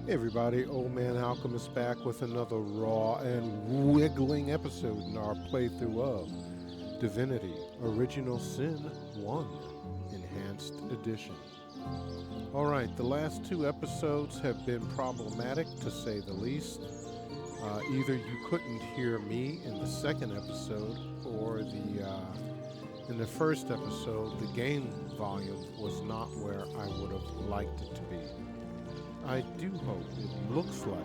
Hey everybody, Old Man Alchemist back with another raw and wiggling episode in our playthrough of Divinity Original Sin 1 Enhanced Edition. Alright, the last two episodes have been problematic to say the least. Either you couldn't hear me in the second episode, or in the first episode the game volume was not where I would have liked it to be. I do hope it looks like.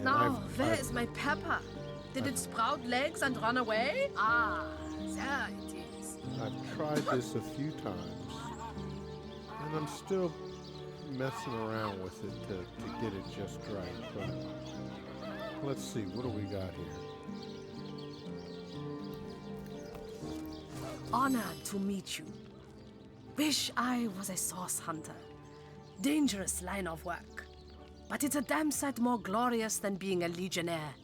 Now, where is my pepper? Did it sprout legs and run away? Ah, there it is. I've tried this a few times, and I'm still messing around with it to get it just right. But let's see, what do we got here? Honored to meet you. Wish I was a source hunter. Dangerous line of work. But it's a damn sight more glorious than being a legionnaire.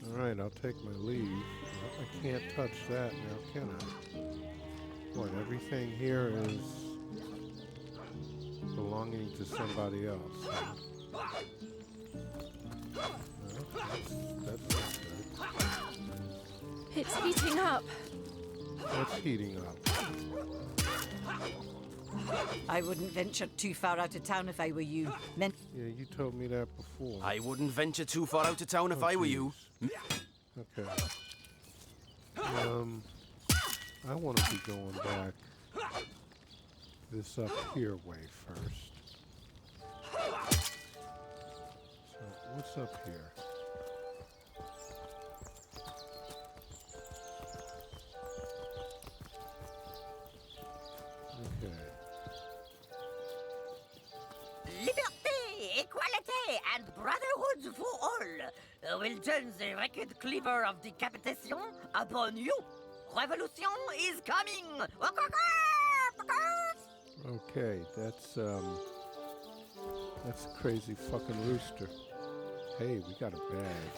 All right, I'll take my leave. Well, I can't touch that now, can I? What, everything here is belonging to somebody else? Huh? No, that's not good. It's heating up. What's heating up? I wouldn't venture too far out of town if I were you. Yeah, you told me that before. I wouldn't venture too far out of town if I were you. Okay. I want to be going back this up here way first. So, what's up here? Okay. Liberté, equality, and brotherhood for all will turn the wicked cleaver of decapitation upon you. Revolution is coming! Okay, that's a crazy fucking rooster. Hey, we got a bag.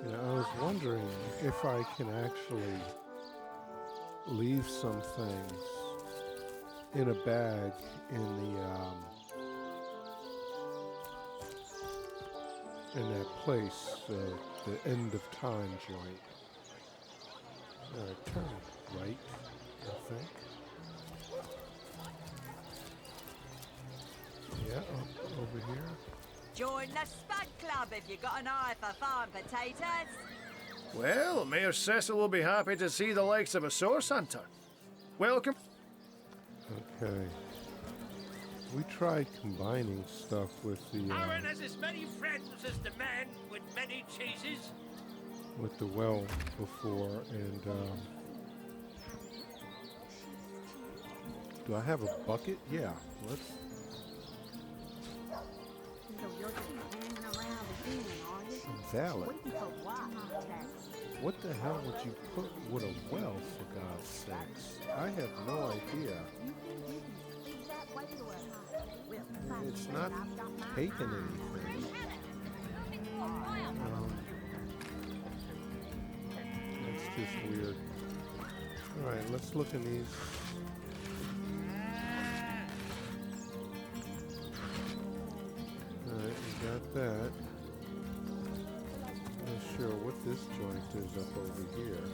You know, I was wondering if I can actually leave some things in a bag in that place, the end of time joint. Turn right, I think. Yeah, over here. Join the Spud Club if you got an eye for farm potatoes. Well, Mayor Cecil will be happy to see the likes of a source hunter. Welcome. Okay. We tried combining stuff with the Aaron has as many friends as the man with many cheeses. with the well before, and do I have a bucket? Yeah, let's. Valid. What the hell would you put with a well, for God's sakes? I have no idea. It's not taking anything. That's just weird. Alright, let's look in these. Alright, we got that. Not sure what this joint is up over here.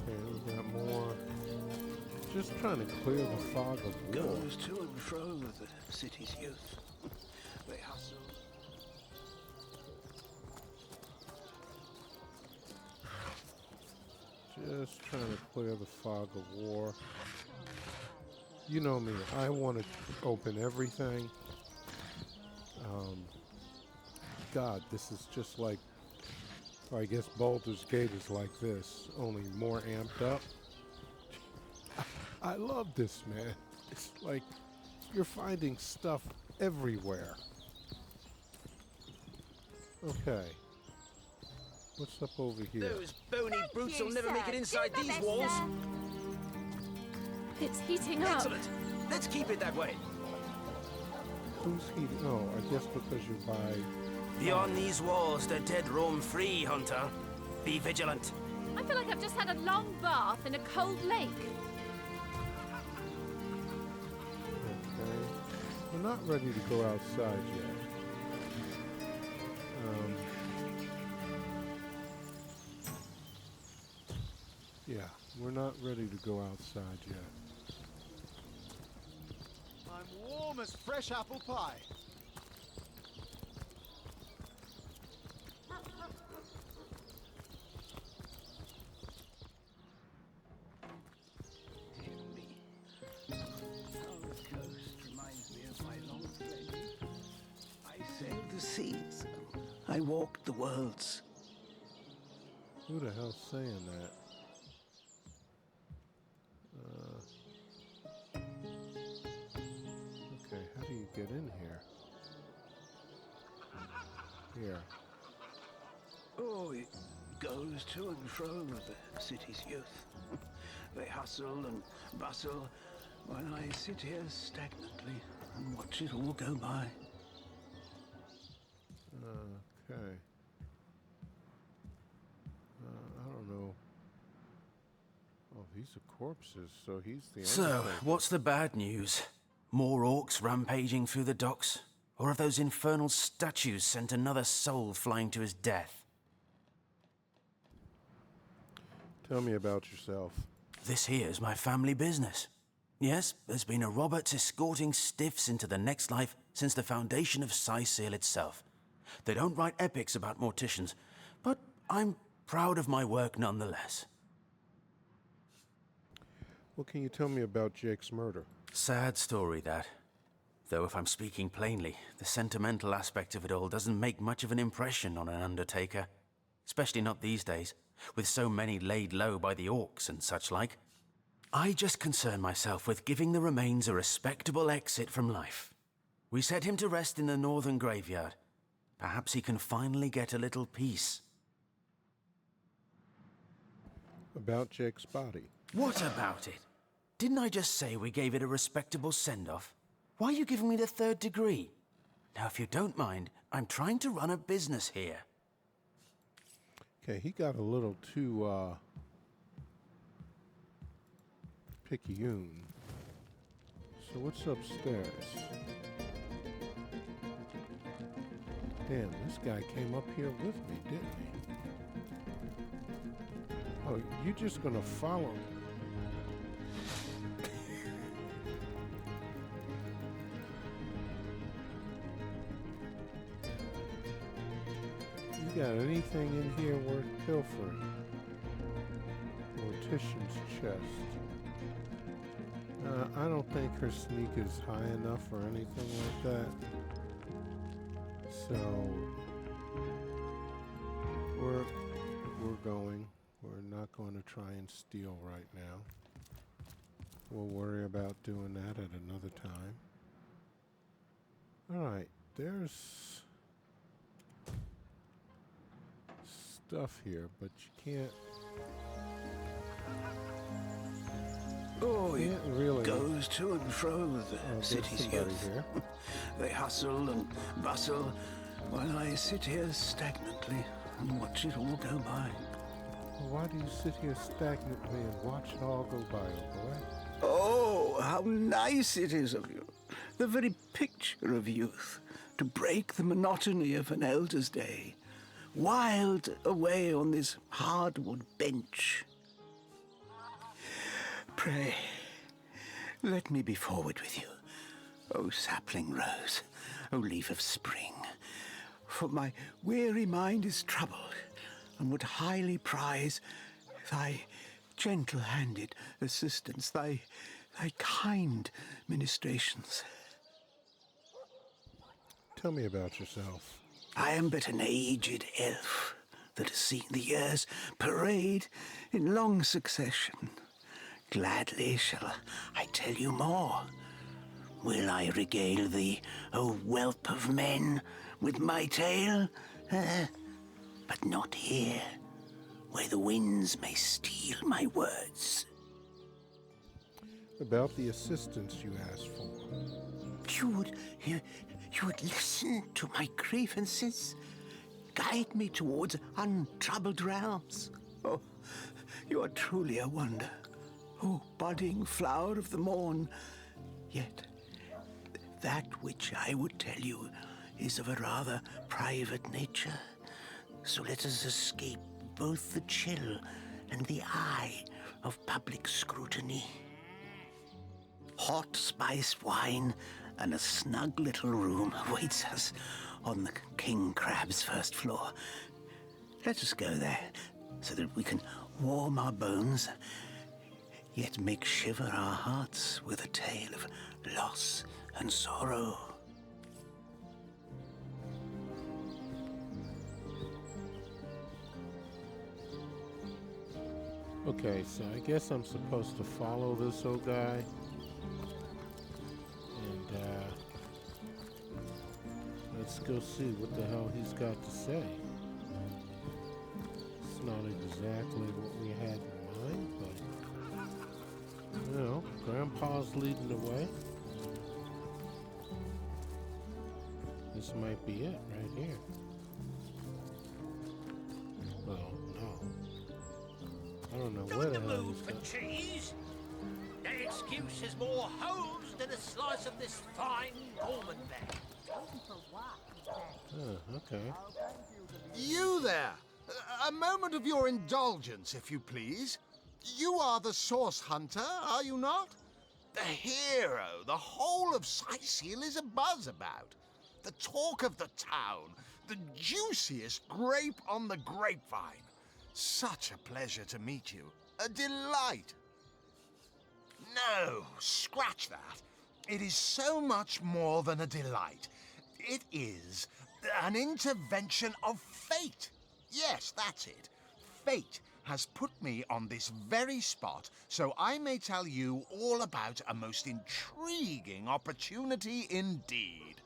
Okay, we got more. Just trying to clear the fog of war. Goes to and fro with the city's youth. They hustle. Just trying to clear the fog of war. You know me, I want to open everything. God, this is just like, or I guess Baldur's Gate is like this, only more amped up. I love this, man. It's like you're finding stuff everywhere. Okay. What's up over here? Those bony brutes will never make it inside these walls. It's heating up. Excellent. Let's keep it that way. Who's heating? Oh, I guess because you're by Beyond these walls, the dead roam free, Hunter. Be vigilant. I feel like I've just had a long bath in a cold lake. Okay. We're not ready to go outside yet. Yeah, we're not ready to go outside yet. I'm warm as fresh apple pie. Dear me. How the coast reminds me of my long play. I sailed the seas. I walked the worlds. Who the hell's saying that? Okay, how do you get in here? Here. Oh, it goes to and fro with the city's youth. They hustle and bustle while I sit here stagnantly and watch it all go by. Okay. I don't know. Oh, these are corpses, so he's the So, Undertaker. what's the bad news? More orcs rampaging through the docks? Or have those infernal statues sent another soul flying to his death? Tell me about yourself. This here's my family business. Yes, there's been a Roberts escorting stiffs into the next life since the foundation of Seal itself. They don't write epics about morticians, but I'm proud of my work nonetheless. What can you tell me about Jake's murder? Sad story, that. Though if I'm speaking plainly, the sentimental aspect of it all doesn't make much of an impression on an Undertaker. Especially not these days, with so many laid low by the orcs and such like. I just concern myself with giving the remains a respectable exit from life. We set him to rest in the northern graveyard. Perhaps he can finally get a little peace. About Jake's body. What about it? Didn't I just say we gave it a respectable send-off? Why are you giving me the third degree? Now, if you don't mind, I'm trying to run a business here. Okay, he got a little too, picayune. So what's upstairs? Damn, this guy came up here with me, didn't he? Oh, you just gonna follow me? You got anything in here worth pilfering? Mortician's chest. I don't think her sneak is high enough or anything like that. So we're going. We're not going to try and steal right now. We'll worry about doing that at another time. All right, there's stuff here, but you can't. Oh, it Can't really. goes to and fro with the There's city's somebody youth. here. They hustle and bustle while I sit here stagnantly and watch it all go by. Well, why do you sit here stagnantly and watch it all go by, old boy? Oh, how nice it is of you. The very picture of youth, to break the monotony of an elder's day. Wild away on this hardwood bench. Pray, let me be forward with you, O sapling rose, O leaf of spring. For my weary mind is troubled, and would highly prize thy gentle-handed assistance, thy kind ministrations. Tell me about yourself. I am but an aged elf that has seen the years parade in long succession. Gladly shall I tell you more. Will I regale thee, O whelp of men, with my tale? But not here, where the winds may steal my words. About the assistance you asked for. You would listen to my grievances, guide me towards untroubled realms. Oh, you are truly a wonder. Oh, budding flower of the morn. Yet, that which I would tell you is of a rather private nature. So let us escape both the chill and the eye of public scrutiny. Hot spiced wine and a snug little room awaits us on the King Crab's first floor. Let us go there so that we can warm our bones, yet make shiver our hearts with a tale of loss and sorrow. Okay, so I guess I'm supposed to follow this old guy. And, let's go see what the hell he's got to say. It's not exactly what we had in mind, but, you know, Grandpa's leading the way. This might be it right here. Well, no. I don't know where the hell he's for got. cheese. The excuse is more holes than a slice of this fine Gormanbeck. Okay. You there! A moment of your indulgence, if you please. You are the source hunter, are you not? The hero the whole of Sightseal is abuzz about. The talk of the town. The juiciest grape on the grapevine. Such a pleasure to meet you. A delight. No, scratch that. It is so much more than a delight. It is an intervention of fate. Yes, that's it. Fate has put me on this very spot so I may tell you all about a most intriguing opportunity indeed.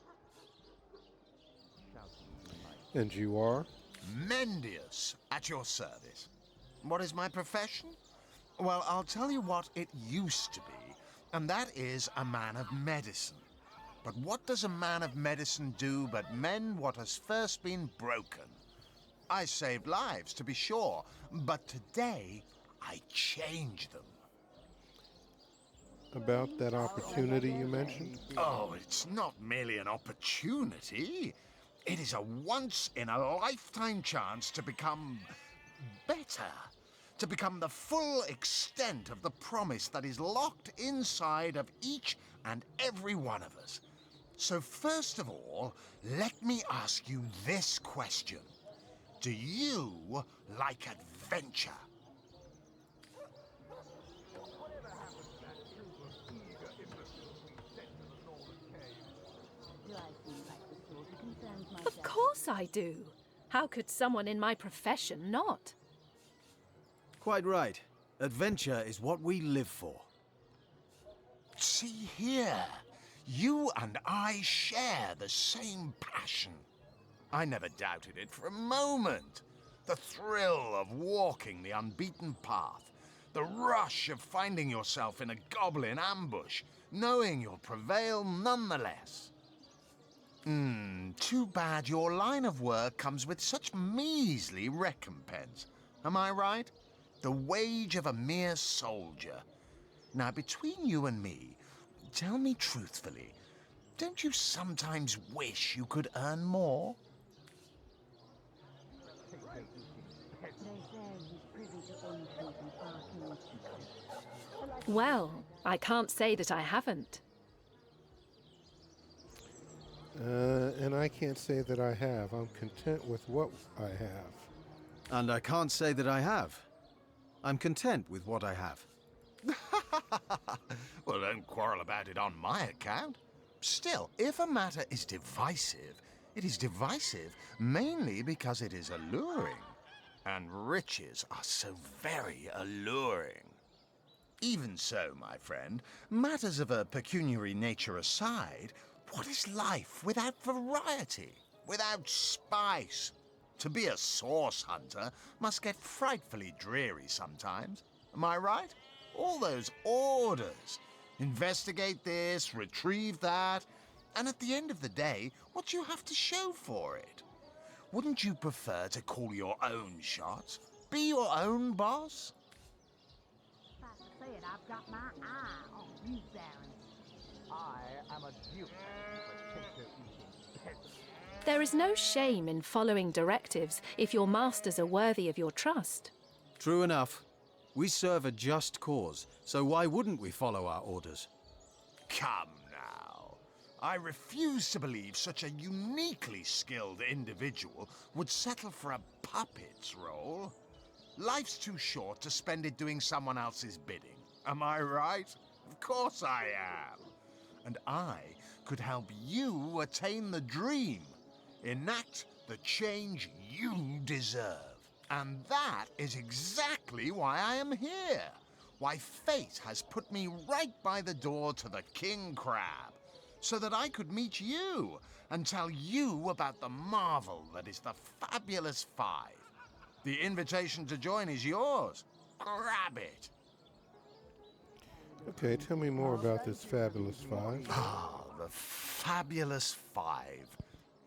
And you are? Mendius, at your service. What is my profession? Well, I'll tell you what it used to be, and that is a man of medicine. But what does a man of medicine do but mend what has first been broken? I saved lives, to be sure, but today I change them. About that opportunity you mentioned? Oh, it's not merely an opportunity. It is a once-in-a-lifetime chance to become better. To become the full extent of the promise that is locked inside of each and every one of us. So first of all, let me ask you this question. Do you like adventure? Of course I do. How could someone in my profession not? Quite right. Adventure is what we live for. See here, you and I share the same passion. I never doubted it for a moment. The thrill of walking the unbeaten path, the rush of finding yourself in a goblin ambush, knowing you'll prevail nonetheless. Too bad your line of work comes with such measly recompense. Am I right? The wage of a mere soldier. Now, between you and me, tell me truthfully, don't you sometimes wish you could earn more? Well, I can't say that I haven't. And I can't say that I have. I'm content with what I have. And I can't say that I have. I'm content with what I have. Well, don't quarrel about it on my account. Still, if a matter is divisive, it is divisive mainly because it is alluring. And riches are so very alluring. Even so, my friend, matters of a pecuniary nature aside, what is life without variety, without spice? To be a source hunter must get frightfully dreary sometimes. Am I right? All those orders. Investigate this, retrieve that, and at the end of the day, what do you have to show for it? Wouldn't you prefer to call your own shots? be your own boss? I've got my eye on you, Baron. I am a duke, There is no shame in following directives if your masters are worthy of your trust. True enough. We serve a just cause, so why wouldn't we follow our orders? Come now. I refuse to believe such a uniquely skilled individual would settle for a puppet's role. Life's too short to spend it doing someone else's bidding. Am I right? Of course I am. And I could help you attain the dream. Enact the change you deserve. And that is exactly why I am here. Why fate has put me right by the door to the King Crab, so that I could meet you and tell you about the marvel that is the Fabulous Five. The invitation to join is yours. Grab it. Okay, tell me more about this Fabulous Five. Ah, the Fabulous Five.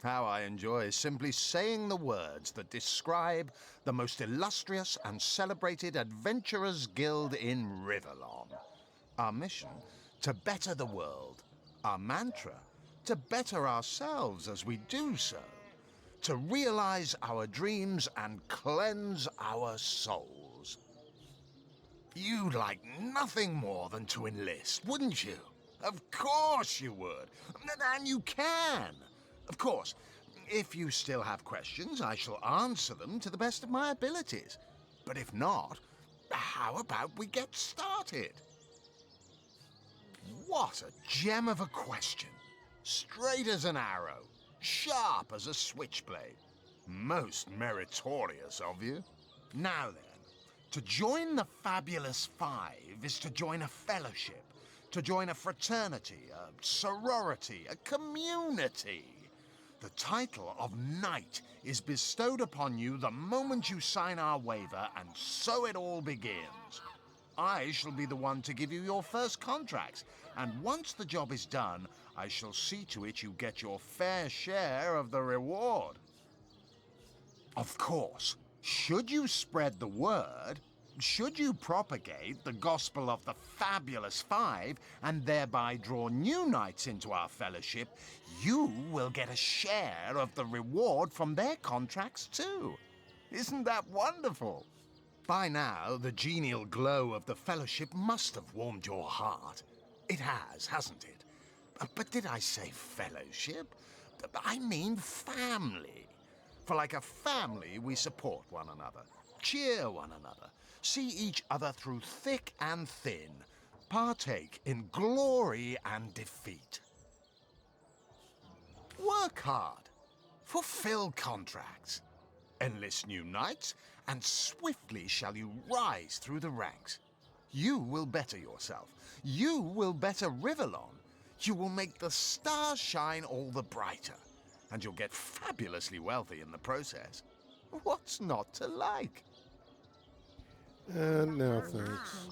How I enjoy simply saying the words that describe the most illustrious and celebrated adventurers' guild in Riverlon. Our mission, to better the world. Our mantra, to better ourselves as we do so. To realize our dreams and cleanse our souls. You'd like nothing more than to enlist, wouldn't you? Of course you would. And you can. Of course, if you still have questions, I shall answer them to the best of my abilities. But if not, how about we get started? What a gem of a question. Straight as an arrow, sharp as a switchblade. Most meritorious of you. Now then, to join the Fabulous Five is to join a fellowship, to join a fraternity, a sorority, a community. The title of Knight is bestowed upon you the moment you sign our waiver, and so it all begins. I shall be the one to give you your first contracts, and once the job is done, I shall see to it you get your fair share of the reward. Of course, should you spread the word, should you propagate the gospel of the Fabulous Five and thereby draw new knights into our fellowship, you will get a share of the reward from their contracts too. Isn't that wonderful? By now, the genial glow of the fellowship must have warmed your heart. It has, hasn't it? But did I say fellowship? I mean family. For like a family, we support one another, cheer one another, see each other through thick and thin, partake in glory and defeat. Work hard, fulfill contracts, enlist new knights, and swiftly shall you rise through the ranks. You will better yourself. You will better Riverlon. You will make the stars shine all the brighter, and you'll get fabulously wealthy in the process. What's not to like? And now thanks.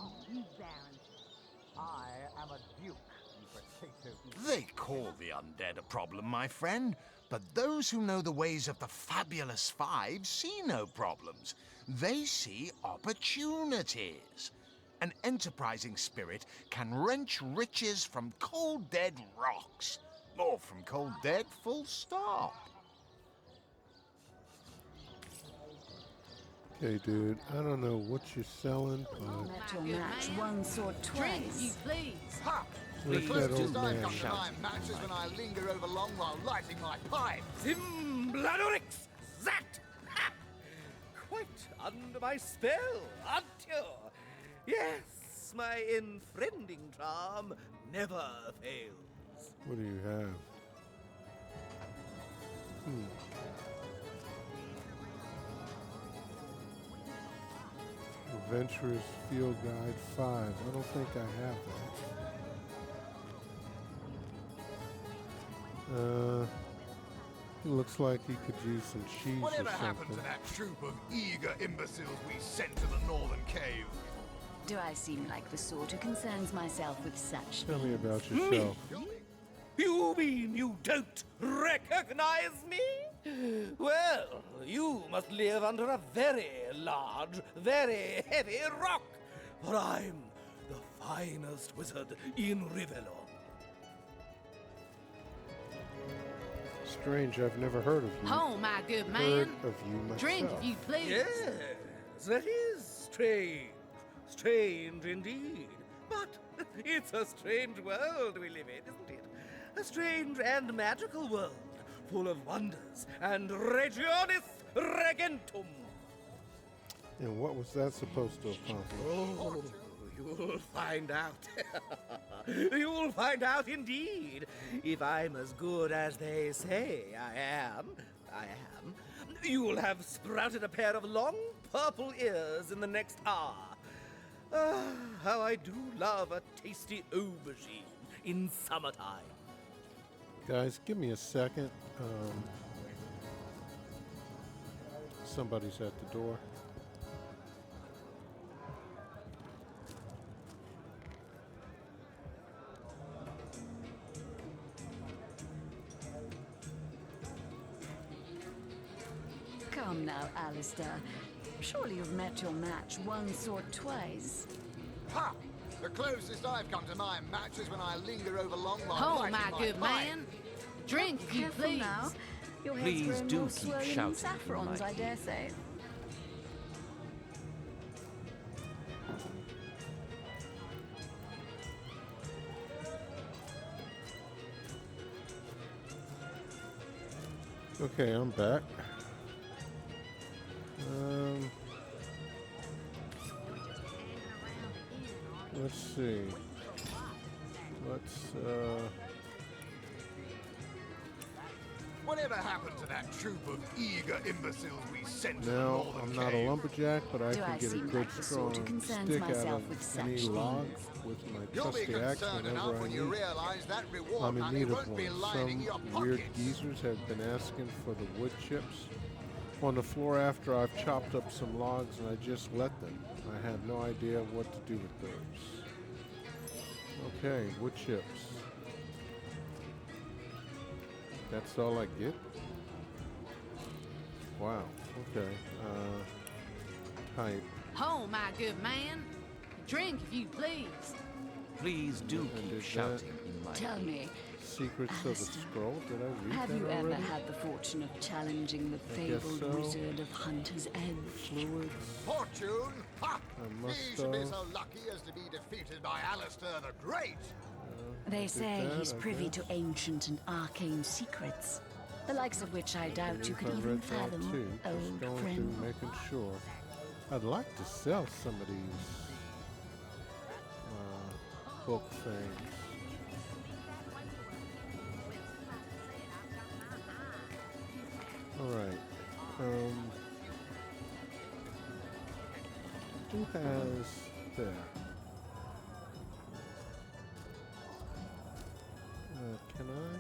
I am a duke, you potato eater. They call the undead a problem, my friend, but those who know the ways of the Fabulous Five see no problems. They see opportunities. An enterprising spirit can wrench riches from cold dead rocks, or from cold dead full stop. Okay, dude, I don't know what you're selling, but Let your match once or Drink, you twice. please. Ha! where's The that closest old I man come to my shouting? matches when I linger over long while lighting my pipe. Zimbladorix! That! Ha! Quite under my spell, aren't you? Yes, my enfriending charm never fails. What do you have? Adventurer's Field Guide 5. I don't think I have that. It looks like he could use some cheese Whatever or happened something. to that troop of eager imbeciles we sent to the northern cave? Do I seem like the sort who concerns myself with such Tell me things? about yourself. You mean you don't recognize me? Well, you must live under a very large, very heavy rock, for I'm the finest wizard in Rivellon. Strange, I've never heard of you. Oh, my good Heard man. of you myself. Drink if you please. Yes, that is strange. Strange indeed. But it's a strange world we live in, isn't it? A strange and magical world, full of wonders and regionis regentum. And what was that supposed to accomplish? Oh, you'll find out. You'll find out indeed. If I'm as good as they say I am, you'll have sprouted a pair of long purple ears in the next hour. Ah, how I do love a tasty aubergine in summertime. Guys, give me a second. Somebody's at the door. Come now, Alistair. Surely you've met your match once or twice. Ha! The closest I've come to my match is when I linger over long while Oh, lighting my good pipe. man. Drink if you Careful please. now. Your head's Please grown do more keep swollen than shouting in saffrons, my I dare say. Okay, I'm back. Let's see. Whatever happened to that troop of eager imbeciles we sent to the Now, northern I'm not a cave? lumberjack, but I Do can I get a seem good like the sort who strong concerns stick out myself with of such any log things? with my You'll be trusty axe concerned whenever enough I when you need. realize that reward I'm in money need of won't be one. lining your Some weird pockets. geezers have been asking for the wood chips on the floor after I've chopped up some logs, and I just let them. I have no idea what to do with those. Okay, wood chips. That's all I get? Wow, okay. Pipe. Oh, my good man. Drink if you please. Please do And keep is that shouting in my Tell me, Secrets of the Alistair, Scroll? Did I read have that you ever already? had the fortune of challenging the I guess fabled so. wizard of Hunter's Edge? Fluids. Fortune? Ha! I must He should be have. so lucky as to be defeated by Alistair the Great. They did say that, he's I privy guess. to ancient and arcane secrets, the likes of which I doubt you If could I even read that fathom, too, just old going friend. through making sure. I'd like to sell some of these book things. All right. Who has that? Can I?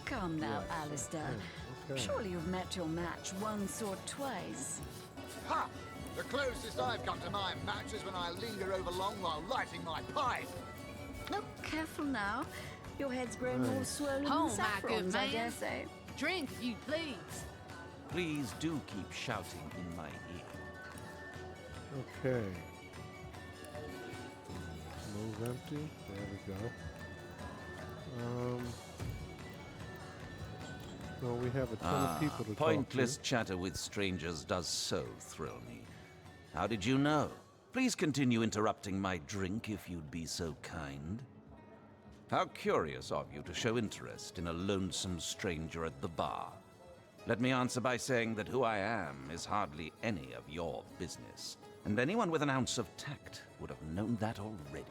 Come now, Yes, Alistair. okay. Surely you've met your match once or twice. Ha! The closest I've come to my match is when I linger over long while lighting my pipe. Oh, careful now. Your head's grown more Nice. swollen Oh, than my good saffrons, I man. dare say. Drink if you please. Please do keep shouting in my ear. Okay. Move empty. There we go. Well, we have a ton of people to Pointless talk to. chatter with strangers does so thrill me. How did you know? Please continue interrupting my drink if you'd be so kind. How curious of you to show interest in a lonesome stranger at the bar. Let me answer by saying that who I am is hardly any of your business, and anyone with an ounce of tact would have known that already.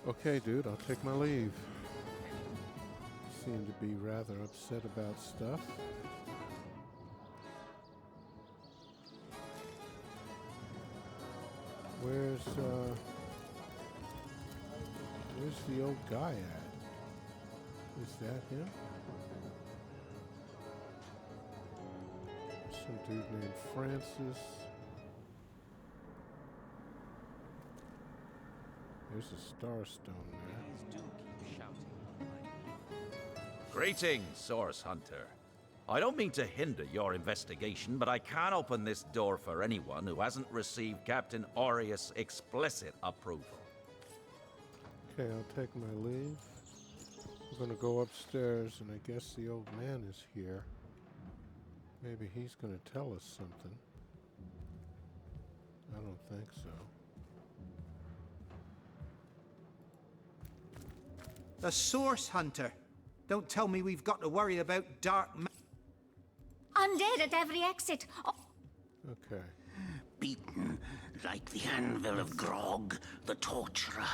Okay, dude, I'll take my leave. Seem to be rather upset about stuff. Where's the old guy at? Is that him? Some dude named Francis. There's a star stone there. Please do keep shouting in my ear. Greetings, Source Hunter. I don't mean to hinder your investigation, but I can't open this door for anyone who hasn't received Captain Aureus' explicit approval. Okay, I'll take my leave. I'm gonna go upstairs, and I guess the old man is here. Maybe he's gonna tell us something. I don't think so. The Source Hunter. Don't tell me we've got to worry about dark Undead at every exit. Oh. Okay. Beaten like the anvil of Grog, the torturer.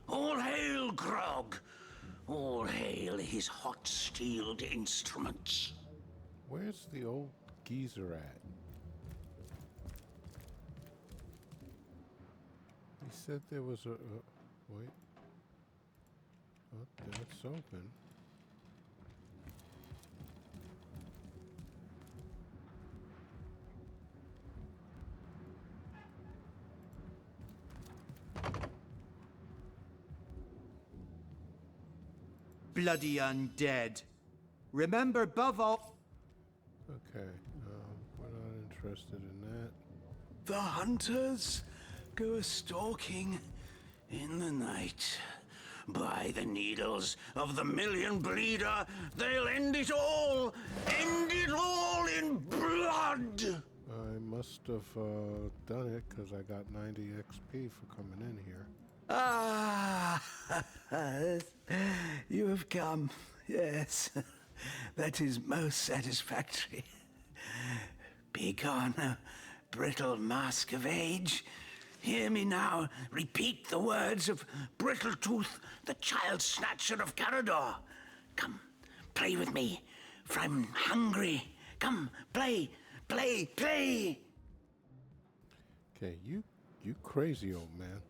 All hail, Grog! All hail his hot-steeled instruments. Where's the old geezer at? He said there was a wait. Oh, that's open. bloody undead. Remember, above all... Okay, we're not interested in that. The hunters go a-stalking in the night. By the needles of the Million Bleeder, they'll end it all! End it all in blood! I must have done it because I got 90 XP for coming in here. Ah, you have come, yes. That is most satisfactory. Begone, brittle mask of age. Hear me now repeat the words of Brittletooth, the child snatcher of Carador. Come, play with me, for I'm hungry. Come, play, play, play. Okay, you crazy old man.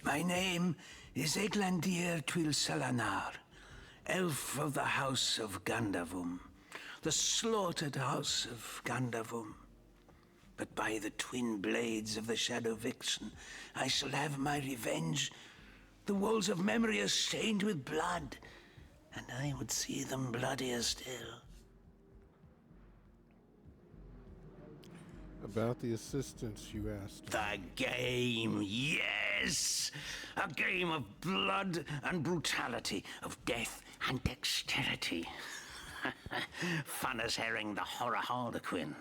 My name is Eglandir Twil Selanar, elf of the House of Gandavum, the slaughtered House of Gandavum. But by the twin blades of the Shadow Vixen, I shall have my revenge. The walls of memory are stained with blood, and I would see them bloodier still. About the assistance you asked. The game, yes! A game of blood and brutality, of death and dexterity. Fun as herring the horror harlequin.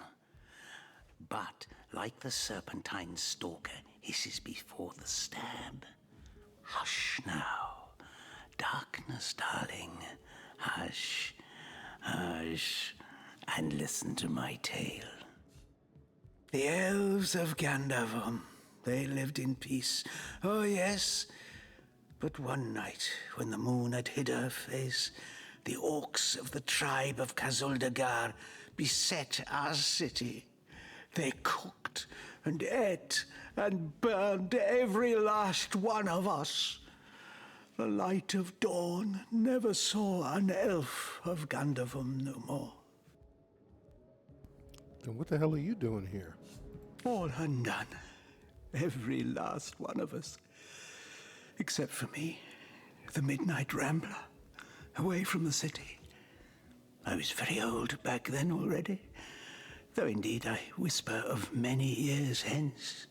But, like the serpentine stalker hisses before the stab, hush now. Darkness, darling. Hush, hush, and listen to my tale. The elves of Gandavum, they lived in peace. Oh, yes. But one night, when the moon had hid her face, the orcs of the tribe of Kazuldagar beset our city. They cooked and ate and burned every last one of us. The light of dawn never saw an elf of Gandavum no more. Then what the hell are you doing here? All undone. Every last one of us. Except for me, the Midnight Rambler, away from the city. I was very old back then already, though indeed I whisper of many years hence.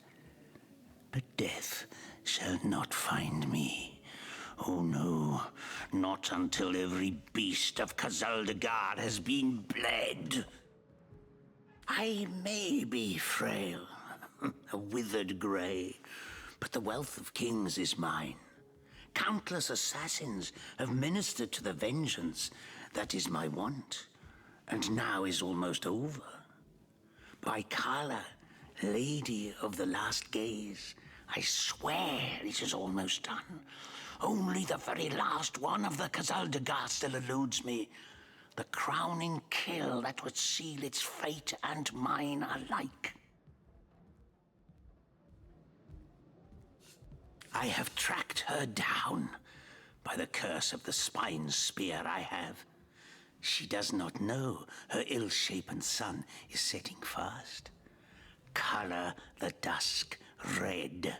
But death shall not find me. Oh no, not until every beast of Kazuldagar has been bled. I may be frail, a withered grey, but the wealth of kings is mine. Countless assassins have ministered to the vengeance that is my want, and now is almost over. By Kala, Lady of the Last Gaze, I swear it is almost done. Only the very last one of the Kazuldagar still eludes me. The crowning kill that would seal its fate and mine alike. I have tracked her down by the curse of the spine spear I have. She does not know her ill-shapen sun is setting fast. Color the dusk red,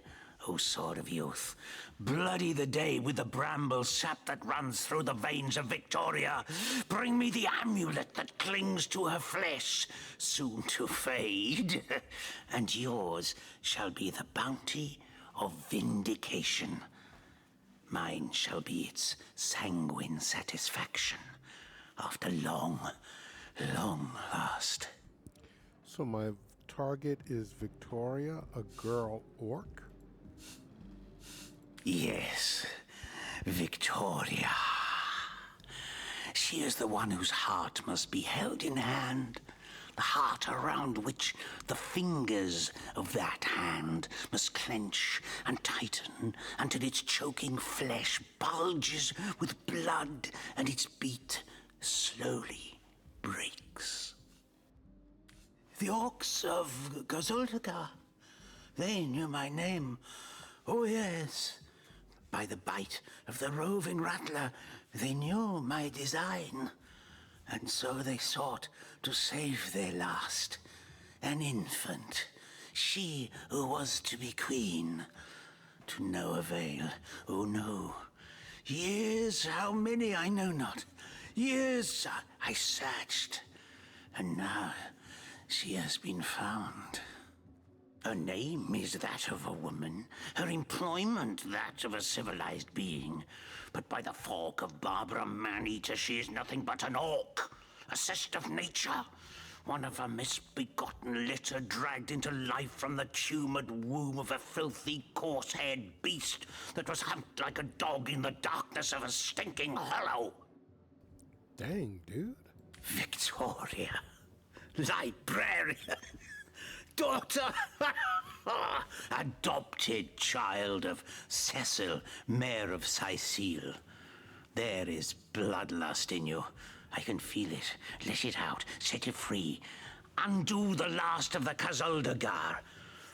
O sword of youth, bloody the day with the bramble sap that runs through the veins of Victoria. Bring me the amulet that clings to her flesh, soon to fade, and yours shall be the bounty of vindication. Mine shall be its sanguine satisfaction after long, long last. So my target is Victoria, a girl orc? Yes, Victoria. She is the one whose heart must be held in hand. The heart around which the fingers of that hand must clench and tighten until its choking flesh bulges with blood and its beat slowly breaks. The orcs of Gazuldagar, they knew my name. Oh yes. By the bite of the roving rattler, they knew my design. And so they sought to save their last, an infant, she who was to be queen. To no avail, oh no. Years, how many I know not. Years I searched, and now she has been found. Her name is that of a woman, her employment that of a civilized being. But by the fork of Barbara Man-Eater, she is nothing but an orc, a cyst of nature, one of a misbegotten litter dragged into life from the tumoured womb of a filthy, coarse-haired beast that was humped like a dog in the darkness of a stinking hollow. Dang, dude. Victoria, librarian, daughter, adopted child of Cecil, Mayor of Sicile. There is bloodlust in you. I can feel it. Let it out. Set it free. Undo the last of the Kazuldagar.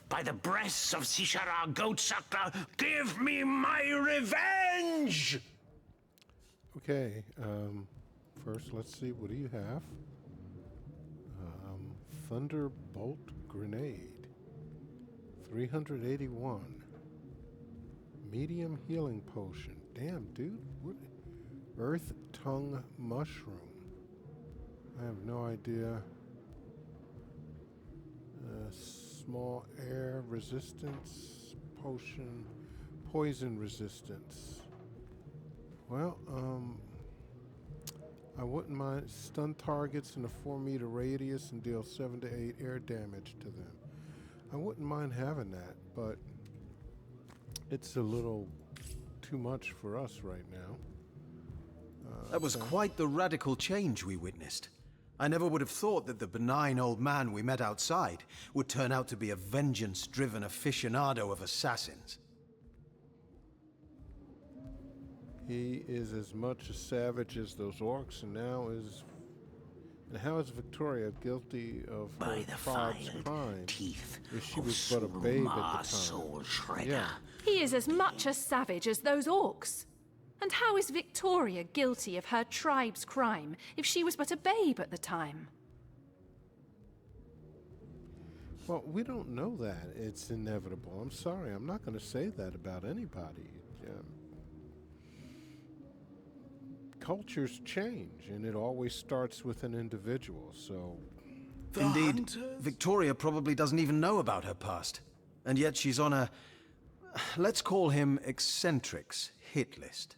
By the breasts of Sishara Goatsucker, give me my revenge! Okay, first let's see, what do you have? Thunderbolt Grenade. 381. Medium Healing Potion. Damn, dude. What? Earth Tongue Mushroom. I have no idea. Small air resistance potion. Poison resistance. Well, I wouldn't mind. Stun targets in a 4-meter radius and deal 7 to 8 air damage to them. I wouldn't mind having that, but it's a little too much for us right now. That was quite the radical change we witnessed. I never would have thought that the benign old man we met outside would turn out to be a vengeance-driven aficionado of assassins. He is as much a savage as those orcs, and now is... And how is Victoria guilty of her tribe's crime if she was but a babe at the time? Yeah. He is as much a savage as those orcs. And how is Victoria guilty of her tribe's crime if she was but a babe at the time? Well, we don't know that. It's inevitable. I'm sorry. I'm not going to say that about anybody. Cultures change, and it always starts with an individual, so... Indeed, Victoria probably doesn't even know about her past. And yet she's on a... let's call him eccentrics hit list.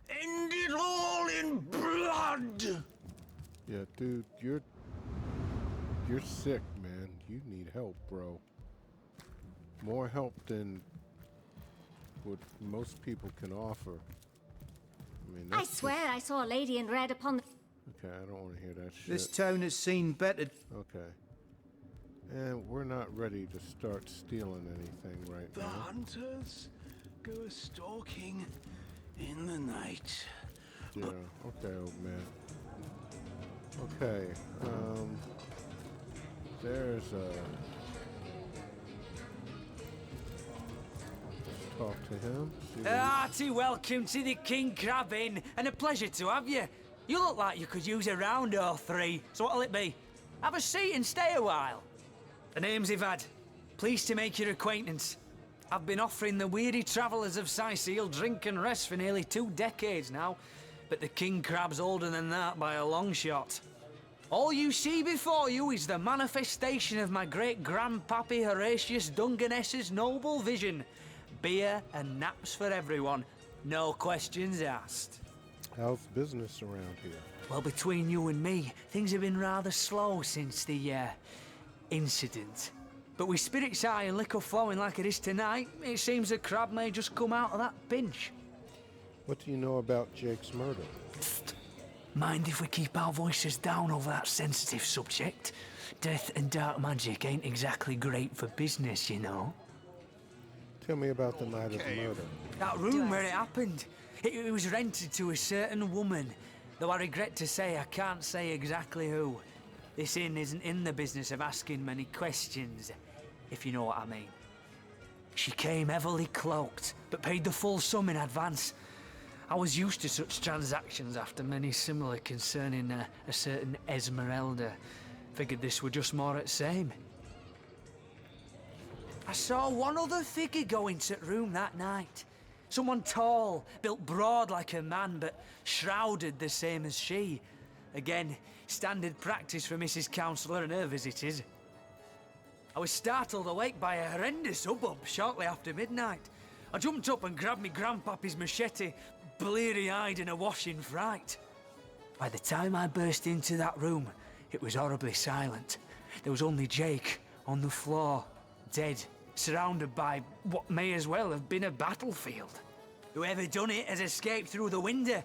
End it all in blood! Yeah, dude, you're sick, man. You need help, bro. More help than what most people can offer. I mean, I swear I saw a lady in red upon the... Okay, I don't want to hear that shit. This town has seen better. Okay. And we're not ready to start stealing anything right The now. hunters go stalking in the night. Yeah, okay, old man. Okay, there's a... Let's talk to him. Hearty welcome to the King Crab Inn, and a pleasure to have you. You look like you could use a round or three, so what'll it be? Have a seat and stay a while. The name's Ivad. Pleased to make your acquaintance. I've been offering the weary travellers of Sicil drink and rest for nearly 2 decades now, but the king crab's older than that by a long shot. All you see before you is the manifestation of my great-grandpappy Horatius Dungeness's noble vision. Beer and naps for everyone, no questions asked. How's business around here? Well, between you and me, things have been rather slow since the, incident. But with spirits high and liquor flowing like it is tonight, it seems the crab may just come out of that pinch. What do you know about Jake's murder? Mind if we keep our voices down over that sensitive subject? Death and dark magic ain't exactly great for business, you know. Tell me about the night of the murder. That room where it happened. It was rented to a certain woman, though I regret to say I can't say exactly who. This inn isn't in the business of asking many questions, if you know what I mean. She came heavily cloaked, but paid the full sum in advance. I was used to such transactions after many similar concerning a certain Esmeralda. Figured this were just more at same. I saw one other figure go into the room that night. Someone tall, built broad like a man, but shrouded the same as she. Again, standard practice for Mrs. Councillor and her visitors. I was startled awake by a horrendous hubbub shortly after midnight. I jumped up and grabbed me grandpappy's machete, bleary-eyed and awash in fright. By the time I burst into that room, it was horribly silent. There was only Jake on the floor, dead, surrounded by what may as well have been a battlefield. Whoever done it has escaped through the window,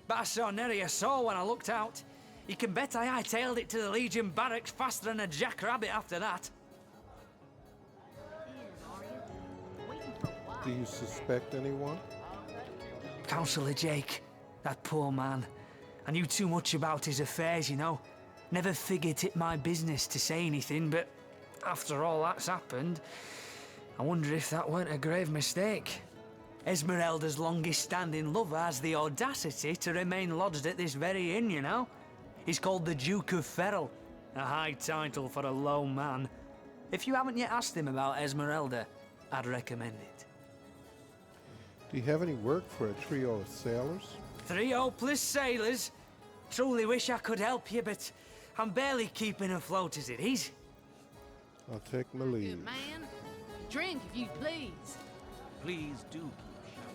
but I saw nary a soul when I looked out. You can bet I hightailed it to the Legion barracks faster than a jackrabbit after that. Do you suspect anyone? Councillor Jake, that poor man. I knew too much about his affairs, you know. Never figured it my business to say anything, but after all that's happened, I wonder if that weren't a grave mistake. Esmeralda's longest-standing lover has the audacity to remain lodged at this very inn, you know. He's called the Duke of Ferrol, a high title for a low man. If you haven't yet asked him about Esmeralda, I'd recommend it. Do you have any work for a trio of sailors? 3 hopeless sailors? Truly wish I could help you, but I'm barely keeping afloat as it is. I'll take my leave. Good man. Drink if you please. Please do.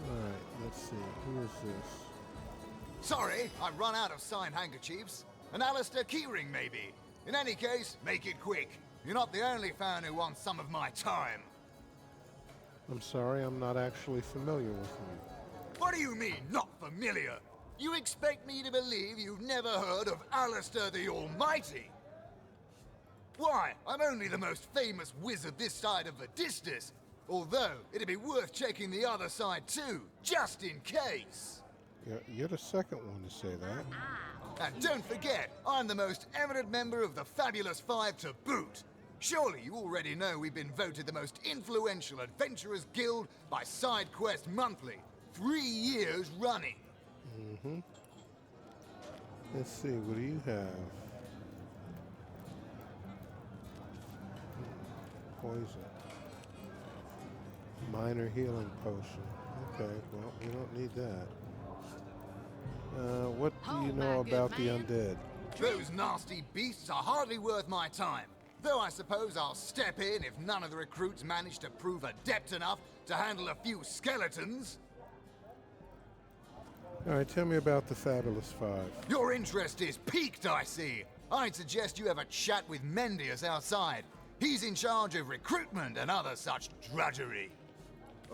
Alright, let's see. Who is this? Sorry, I've run out of signed handkerchiefs. An Alistair keyring, maybe. In any case, make it quick. You're not the only fan who wants some of my time. I'm sorry, I'm not actually familiar with you. What do you mean, not familiar? You expect me to believe you've never heard of Alistair the Almighty? Why, I'm only the most famous wizard this side of Vadistis. Although, it'd be worth checking the other side too, just in case. You're the second one to say that. And don't forget, I'm the most eminent member of the Fabulous Five to boot. Surely you already know we've been voted the most influential adventurers guild by SideQuest Monthly. 3 years running. Mm-hmm. Let's see, what do you have? Poison. Minor healing potion. Okay, well, we don't need that. What do you know about the undead? Those nasty beasts are hardly worth my time. Though I suppose I'll step in if none of the recruits manage to prove adept enough to handle a few skeletons. Alright, tell me about the Fabulous Five. Your interest is piqued, I see. I'd suggest you have a chat with Mendius outside. He's in charge of recruitment and other such drudgery.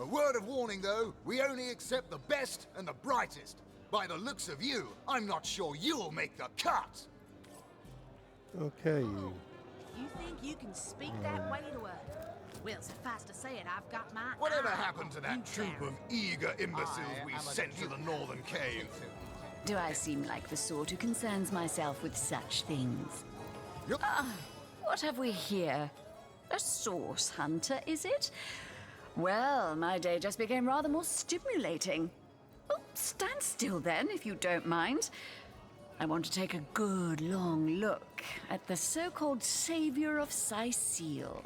A word of warning, though, we only accept the best and the brightest. By the looks of you, I'm not sure you'll make the cut. Okay, you. You think you can speak that way to her? Well, suffice to say it, I've got my Whatever eye happened to that troop of eager imbeciles we sent to the northern cave? Do I seem like the sort who concerns myself with such things? What have we here? A source hunter, is it? Well, my day just became rather more stimulating. Oh, stand still then, if you don't mind. I want to take a good long look at the so-called savior of Sicil.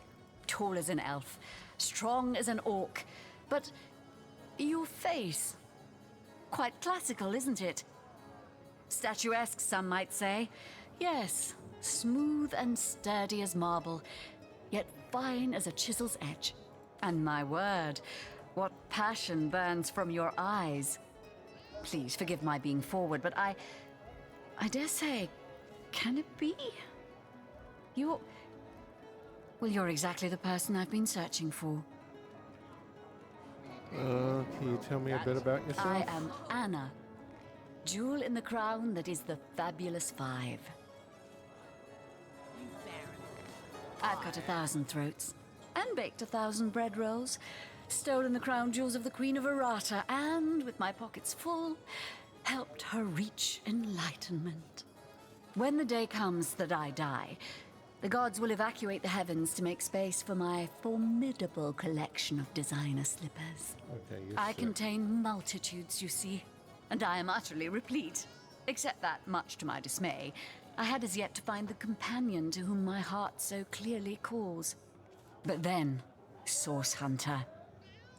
tall as an elf, strong as an orc, but your face, quite classical, isn't it? Statuesque, some might say. Yes, smooth and sturdy as marble, yet fine as a chisel's edge. And my word, what passion burns from your eyes. Please forgive my being forward, but I dare say, can it be? You're exactly the person I've been searching for. Can you tell me a bit about yourself? I am Anna, jewel in the crown that is the Fabulous Five. I've cut 1,000 throats, and baked 1,000 bread rolls, stolen the crown jewels of the Queen of Errata, and, with my pockets full, helped her reach enlightenment. When the day comes that I die, the gods will evacuate the heavens to make space for my formidable collection of designer slippers. Okay, I contain multitudes, you see, and I am utterly replete. Except that, much to my dismay, I had as yet to find the companion to whom my heart so clearly calls. But then, Source Hunter,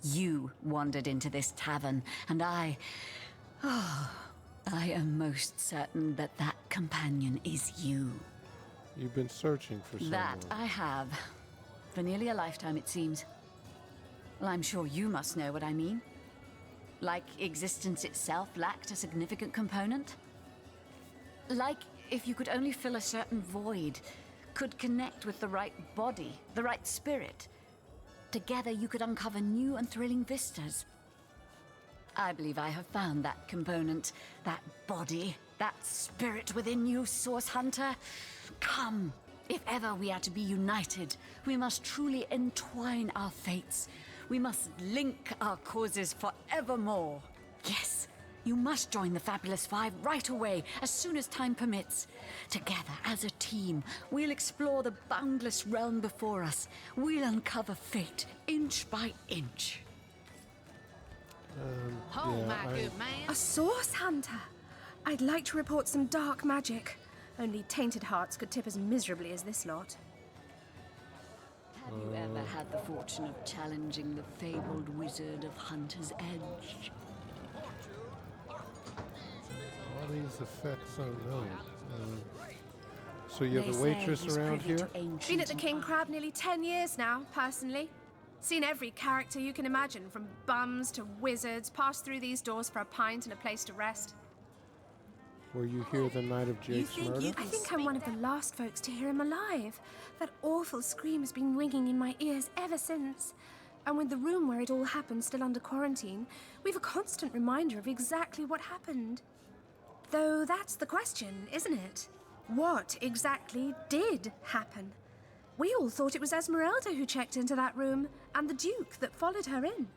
you wandered into this tavern, and I am most certain that that companion is you. You've been searching for someone. That I have. For nearly a lifetime, it seems. Well, I'm sure you must know what I mean. Like existence itself lacked a significant component. Like if you could only fill a certain void, could connect with the right body, the right spirit. Together you could uncover new and thrilling vistas. I believe I have found that component, that body, that spirit within you, Source Hunter. Come, if ever we are to be united, we must truly entwine our fates. We must link our causes forevermore. Yes, you must join the Fabulous Five right away, as soon as time permits. Together, as a team, we'll explore the boundless realm before us. We'll uncover fate, inch by inch. Good man. A source hunter? I'd like to report some dark magic. Only tainted hearts could tip as miserably as this lot. Have you ever had the fortune of challenging the fabled wizard of Hunter's Edge? All these effects unknown. So you're the waitress around here? Been at the King Crab nearly 10 years now, personally. Seen every character you can imagine, from bums to wizards, passed through these doors for a pint and a place to rest. Were you here the night of Jake's murder? I think I'm one of the last folks to hear him alive. That awful scream has been ringing in my ears ever since. And with the room where it all happened still under quarantine, we've a constant reminder of exactly what happened. Though that's the question, isn't it? What exactly did happen? We all thought it was Esmeralda who checked into that room, and the Duke that followed her in.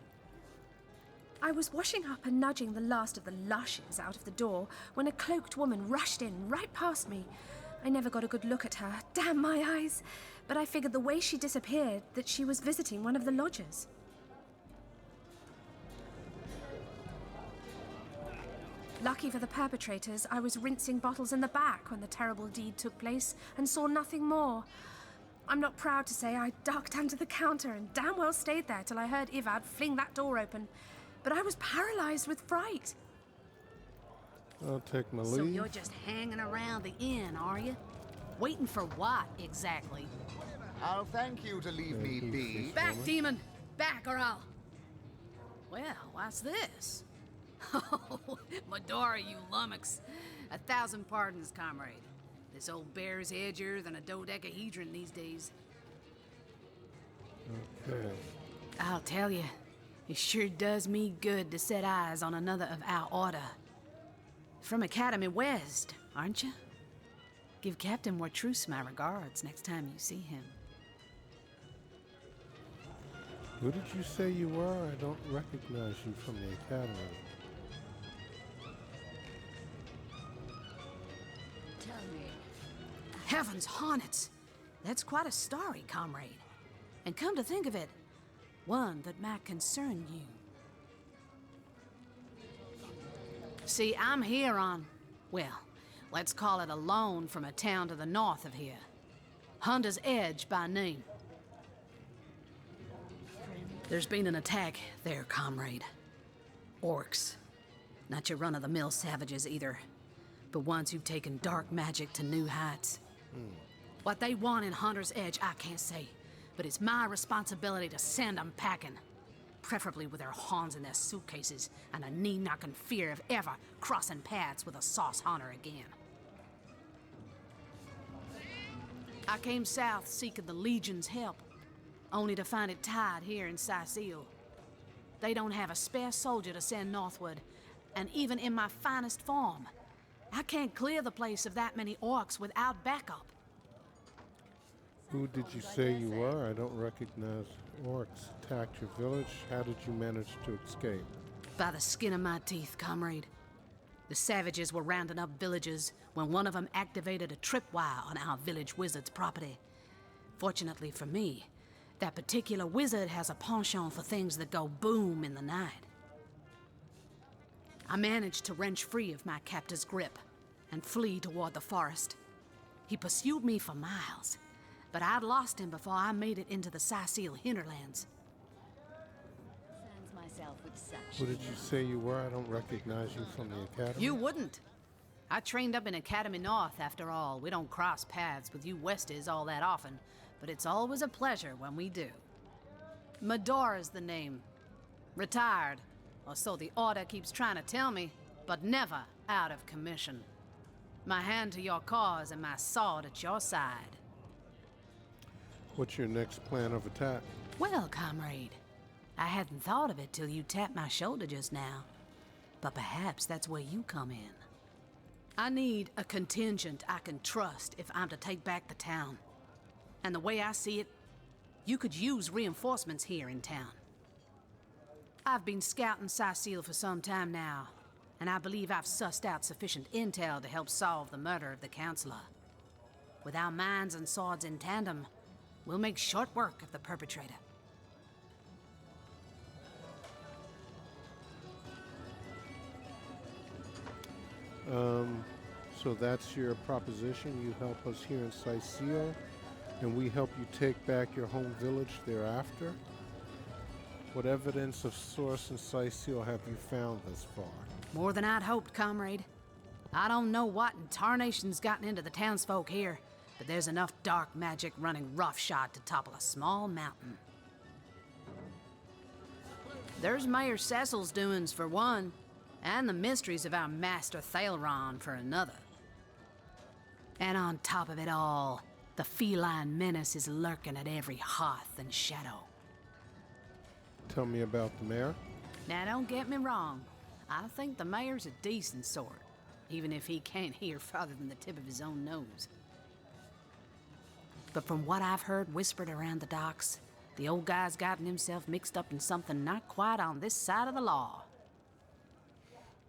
I was washing up and nudging the last of the lushes out of the door when a cloaked woman rushed in right past me. I never got a good look at her, damn my eyes, but I figured the way she disappeared that she was visiting one of the lodgers. Lucky for the perpetrators, I was rinsing bottles in the back when the terrible deed took place and saw nothing more. I'm not proud to say I ducked under the counter and damn well stayed there till I heard Ivad fling that door open. But I was paralyzed with fright. I'll take my leave. So you're just hanging around the inn, are you? Waiting for what, exactly? I'll thank you to leave me be. Back, demon! Back, or I'll... Well, what's this? Oh, Medora, you lummox. 1,000 pardons, comrade. This old bear's edgier than a dodecahedron these days. Okay. I'll tell you, it sure does me good to set eyes on another of our order. From Academy West, aren't you? Give Captain Wartruce my regards next time you see him. Who did you say you were? I don't recognize you from the Academy. Tell me. Heavens hornets! That's quite a story, comrade. And come to think of it, one that might concern you. See, I'm here on, well, let's call it a loan from a town to the north of here. Hunter's Edge by name. There's been an attack there, comrade. Orcs. Not your run-of-the-mill savages either, but ones who've taken dark magic to new heights. What they want in Hunter's Edge, I can't say, but it's my responsibility to send them packing. Preferably with their horns in their suitcases and a knee-knocking fear of ever crossing paths with a sauce hunter again. I came south seeking the Legion's help, only to find it tied here in Sicil. They don't have a spare soldier to send northward, and even in my finest form, I can't clear the place of that many orcs without backup. Who did you say you were? I don't recognize orcs. Attacked your village? How did you manage to escape? By the skin of my teeth, comrade. The savages were rounding up villagers when one of them activated a tripwire on our village wizard's property. Fortunately for me, that particular wizard has a penchant for things that go boom in the night. I managed to wrench free of my captor's grip and flee toward the forest. He pursued me for miles, but I'd lost him before I made it into the Sicil hinterlands. Who did you say you were? I don't recognize you from the academy. You wouldn't. I trained up in Academy North, after all. We don't cross paths with you Westies all that often, but it's always a pleasure when we do. Medora's the name. Retired, or so the Order keeps trying to tell me, but never out of commission. My hand to your cause and my sword at your side. What's your next plan of attack? Well, comrade, I hadn't thought of it till you tapped my shoulder just now. But perhaps that's where you come in. I need a contingent I can trust if I'm to take back the town. And the way I see it, you could use reinforcements here in town. I've been scouting Sicil for some time now, and I believe I've sussed out sufficient intel to help solve the murder of the Counselor. With our minds and swords in tandem, we'll make short work of the perpetrator. So that's your proposition. You help us here in Sicil, and we help you take back your home village thereafter? What evidence of source in Sicil have you found thus far? More than I'd hoped, comrade. I don't know what in tarnation's gotten into the townsfolk here, but there's enough dark magic running roughshod to topple a small mountain. There's Mayor Cecil's doings for one, and the mysteries of our master Thalron for another. And on top of it all, the feline menace is lurking at every hearth and shadow. Tell me about the mayor. Now, don't get me wrong. I think the mayor's a decent sort, even if he can't hear farther than the tip of his own nose. But from what I've heard whispered around the docks, the old guy's gotten himself mixed up in something not quite on this side of the law.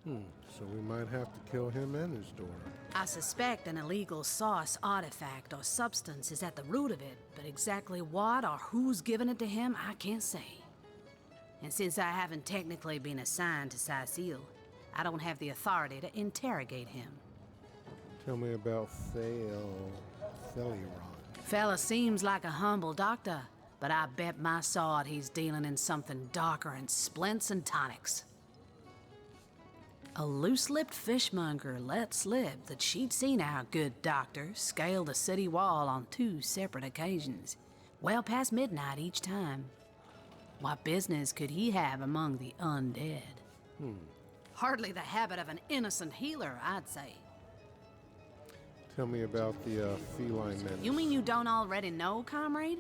So we might have to kill him and his daughter. I suspect an illegal source, artifact, or substance is at the root of it, but exactly what or who's given it to him, I can't say. And since I haven't technically been assigned to Sicil, I don't have the authority to interrogate him. Tell me about Thaliron. Fella seems like a humble doctor, but I bet my sword he's dealing in something darker than splints and tonics. A loose-lipped fishmonger let slip that she'd seen our good doctor scale the city wall on 2 separate occasions, well past midnight each time. What business could he have among the undead? Hardly the habit of an innocent healer, I'd say. Tell me about the feline menace. You mean you don't already know, comrade?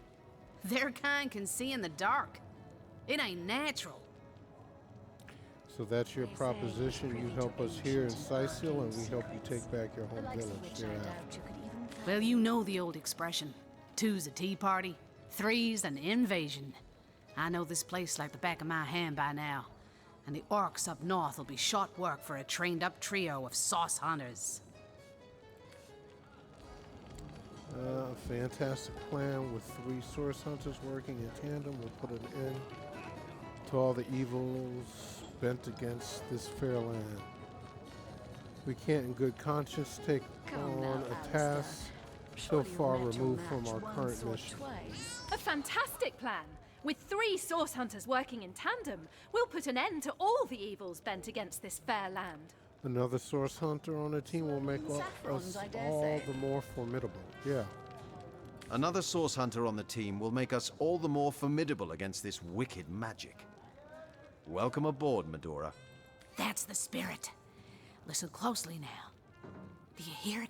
Their kind can see in the dark. It ain't natural. So that's your proposition. You help us here in Sicil, and we help you take back your home village thereafter. Well, you know the old expression. 2's a tea party, 3's an invasion. I know this place like the back of my hand by now, and the orcs up north will be short work for a trained-up trio of sauce hunters. Fantastic plan with 3 source hunters working in tandem. We'll put an end to all the evils bent against this fair land. We can't in good conscience take on a task so far removed from our current mission. A fantastic plan. With 3 source hunters working in tandem, we'll put an end to all the evils bent against this fair land. Another source hunter on a team will make us all the more formidable. Yeah. Another source hunter on the team will make us all the more formidable against this wicked magic. Welcome aboard, Medora. That's the spirit. Listen closely now. Do you hear it?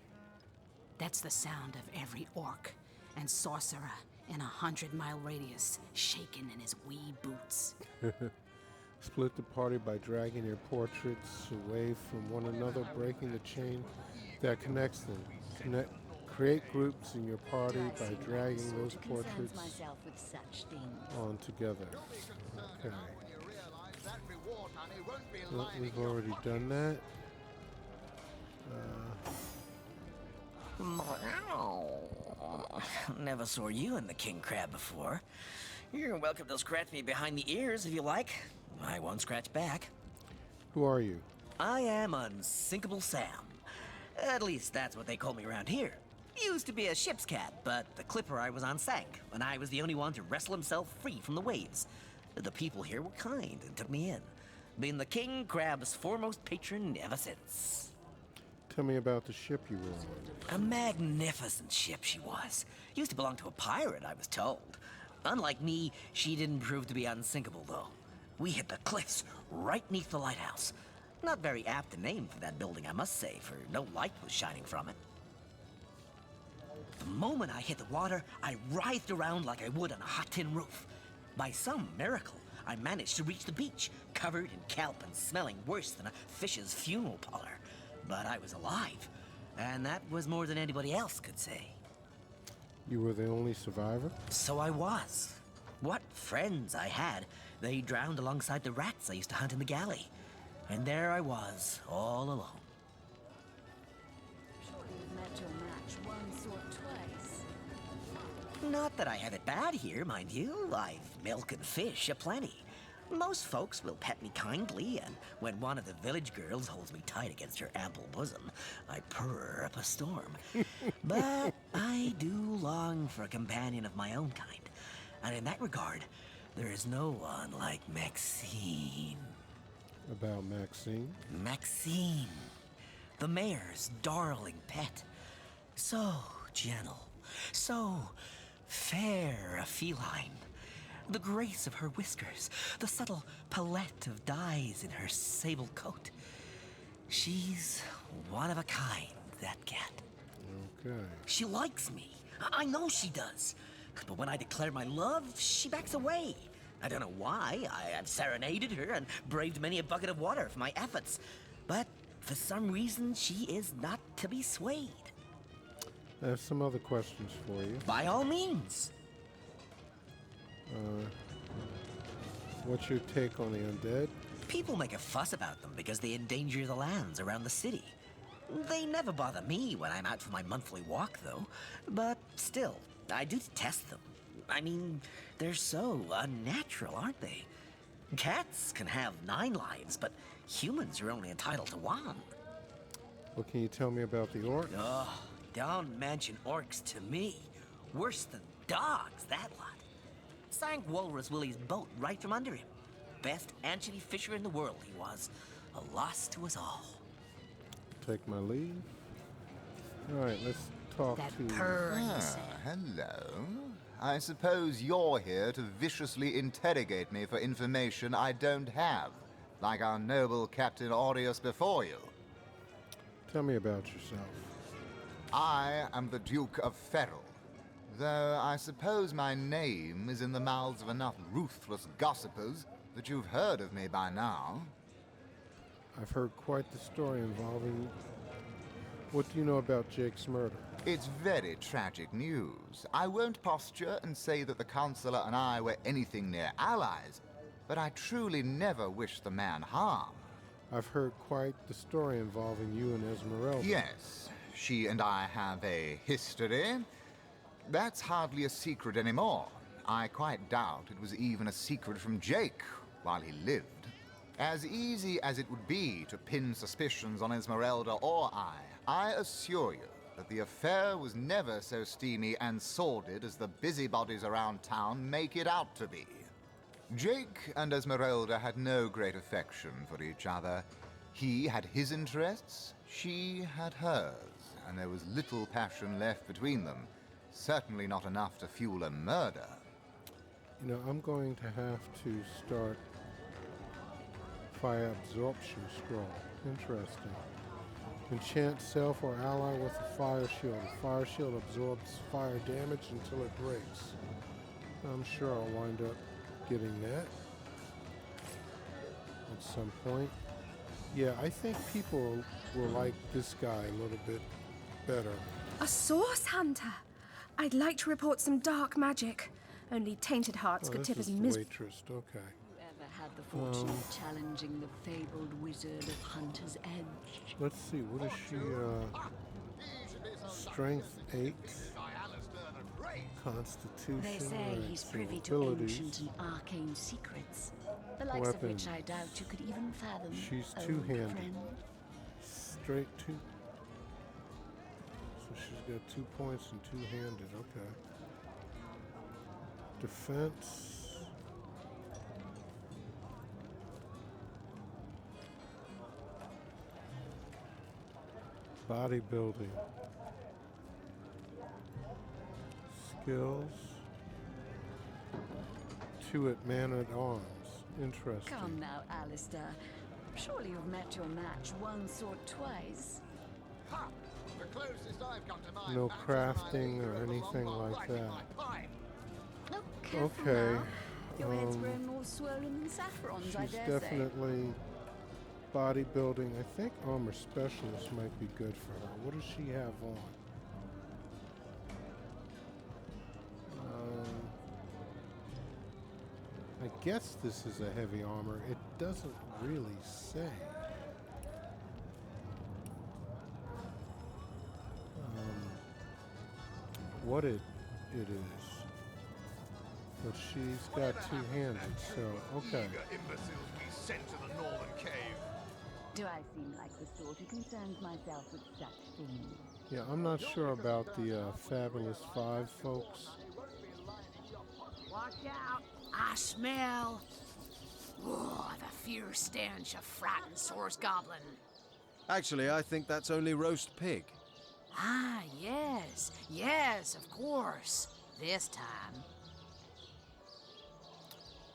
That's the sound of every orc and sorcerer in a 100-mile radius shaking in his wee boots. Split the party by dragging your portraits away from one another, breaking the chain that connects them. Create groups in your party by dragging those portraits on together. Okay. Well, we've already done that. Never saw you in the king crab before. You're welcome to scratch me behind the ears if you like. I won't scratch back. Who are you? I am Unsinkable Sam. At least that's what they call me around here. Used to be a ship's cat, but the clipper I was on sank, and I was the only one to wrestle himself free from the waves. The people here were kind and took me in, being the king crab's foremost patron ever since. Tell me about the ship you were on. A magnificent ship she was. Used to belong to a pirate, I was told. Unlike me, she didn't prove to be unsinkable, though. We hit the cliffs right neath the lighthouse. Not very apt a name for that building, I must say, for no light was shining from it. The moment I hit the water, I writhed around like I would on a hot tin roof. By some miracle, I managed to reach the beach, covered in kelp and smelling worse than a fish's funeral parlor. But I was alive, and that was more than anybody else could say. You were the only survivor? So I was. What friends I had. They drowned alongside the rats I used to hunt in the galley. And there I was, all alone. Surely you've met your match once or twice. Not that I have it bad here, mind you. I've milk and fish aplenty. Most folks will pet me kindly, and when one of the village girls holds me tight against her ample bosom, I purr up a storm. But I do long for a companion of my own kind. And in that regard, there is no one like Maxine. About Maxine? Maxine, the mayor's darling pet. So gentle, so fair a feline. The grace of her whiskers, the subtle palette of dyes in her sable coat. She's one of a kind, that cat. Okay. She likes me. I know she does. But when I declare my love, she backs away. I don't know why. I've serenaded her and braved many a bucket of water for my efforts. But for some reason, she is not to be swayed. I have some other questions for you. By all means. What's your take on the undead? People make a fuss about them because they endanger the lands around the city. They never bother me when I'm out for my monthly walk, though. But still, I do detest them. I mean, they're so unnatural, aren't they? Cats can have 9 lives, but humans are only entitled to 1. What can you tell me about the orcs? Oh, don't mention orcs to me. Worse than dogs, that lot. Sank Walrus Willie's boat right from under him. Best anchovy fisher in the world he was. A loss to us all. Take my leave. All right, let's talk to... Hello. I suppose you're here to viciously interrogate me for information I don't have, like our noble Captain Aureus before you. Tell me about yourself. I am the Duke of Ferrell, though I suppose my name is in the mouths of enough ruthless gossipers that you've heard of me by now. I've heard quite the story involving... What do you know about Jake's murder? It's very tragic news. I won't posture and say that the Counselor and I were anything near allies, but I truly never wished the man harm. I've heard quite the story involving you and Esmeralda. Yes, she and I have a history. That's hardly a secret anymore. I quite doubt it was even a secret from Jake while he lived. As easy as it would be to pin suspicions on Esmeralda or I assure you that the affair was never so steamy and sordid as the busybodies around town make it out to be. Jake and Esmeralda had no great affection for each other. He had his interests, she had hers, and there was little passion left between them. Certainly not enough to fuel a murder. You know, I'm going to have to start fire absorption scroll. Interesting. Enchant self or ally with a fire shield. The fire shield absorbs fire damage until it breaks. I'm sure I'll wind up getting that at some point. Yeah, I think people will like this guy a little bit better. A source hunter! I'd like to report some dark magic. Only tainted hearts could tip This as is the miserable. waitress, okay. Whoever had the fortune of challenging the fabled wizard of Hunter's Edge? Let's see, what is she, Strength 8. Constitution. They say right, he's so privy to abilities. ancient and arcane secrets, the likes of which I doubt you could even fathom. She's old two-handed. friend. Straight two. So she's got 2 points and two-handed, okay. Defense. Bodybuilding. Skills. 2 at man-at-arms. Interesting. Come now, Alistair. Surely you've met your match once or twice. Ha! The closest I've come to mind. No crafting or anything like that. Oh, careful Okay. now. Your head's grown more swollen than saffrons, I She's dare say. definitely bodybuilding. I think armor specialist might be good for her. What does she have on? I guess this is a heavy armor. It doesn't really say. What it is. But she's got two-handed, so okay. Imbeciles be sent to the northern cave. Do I seem like the sort who concerns myself with such things? Yeah, I'm not sure about the Fabulous Five folks. Watch out! I smell. Oh, the fierce stench of frightened source goblin. Actually, I think that's only roast pig. Ah, yes. Yes, of course. This time.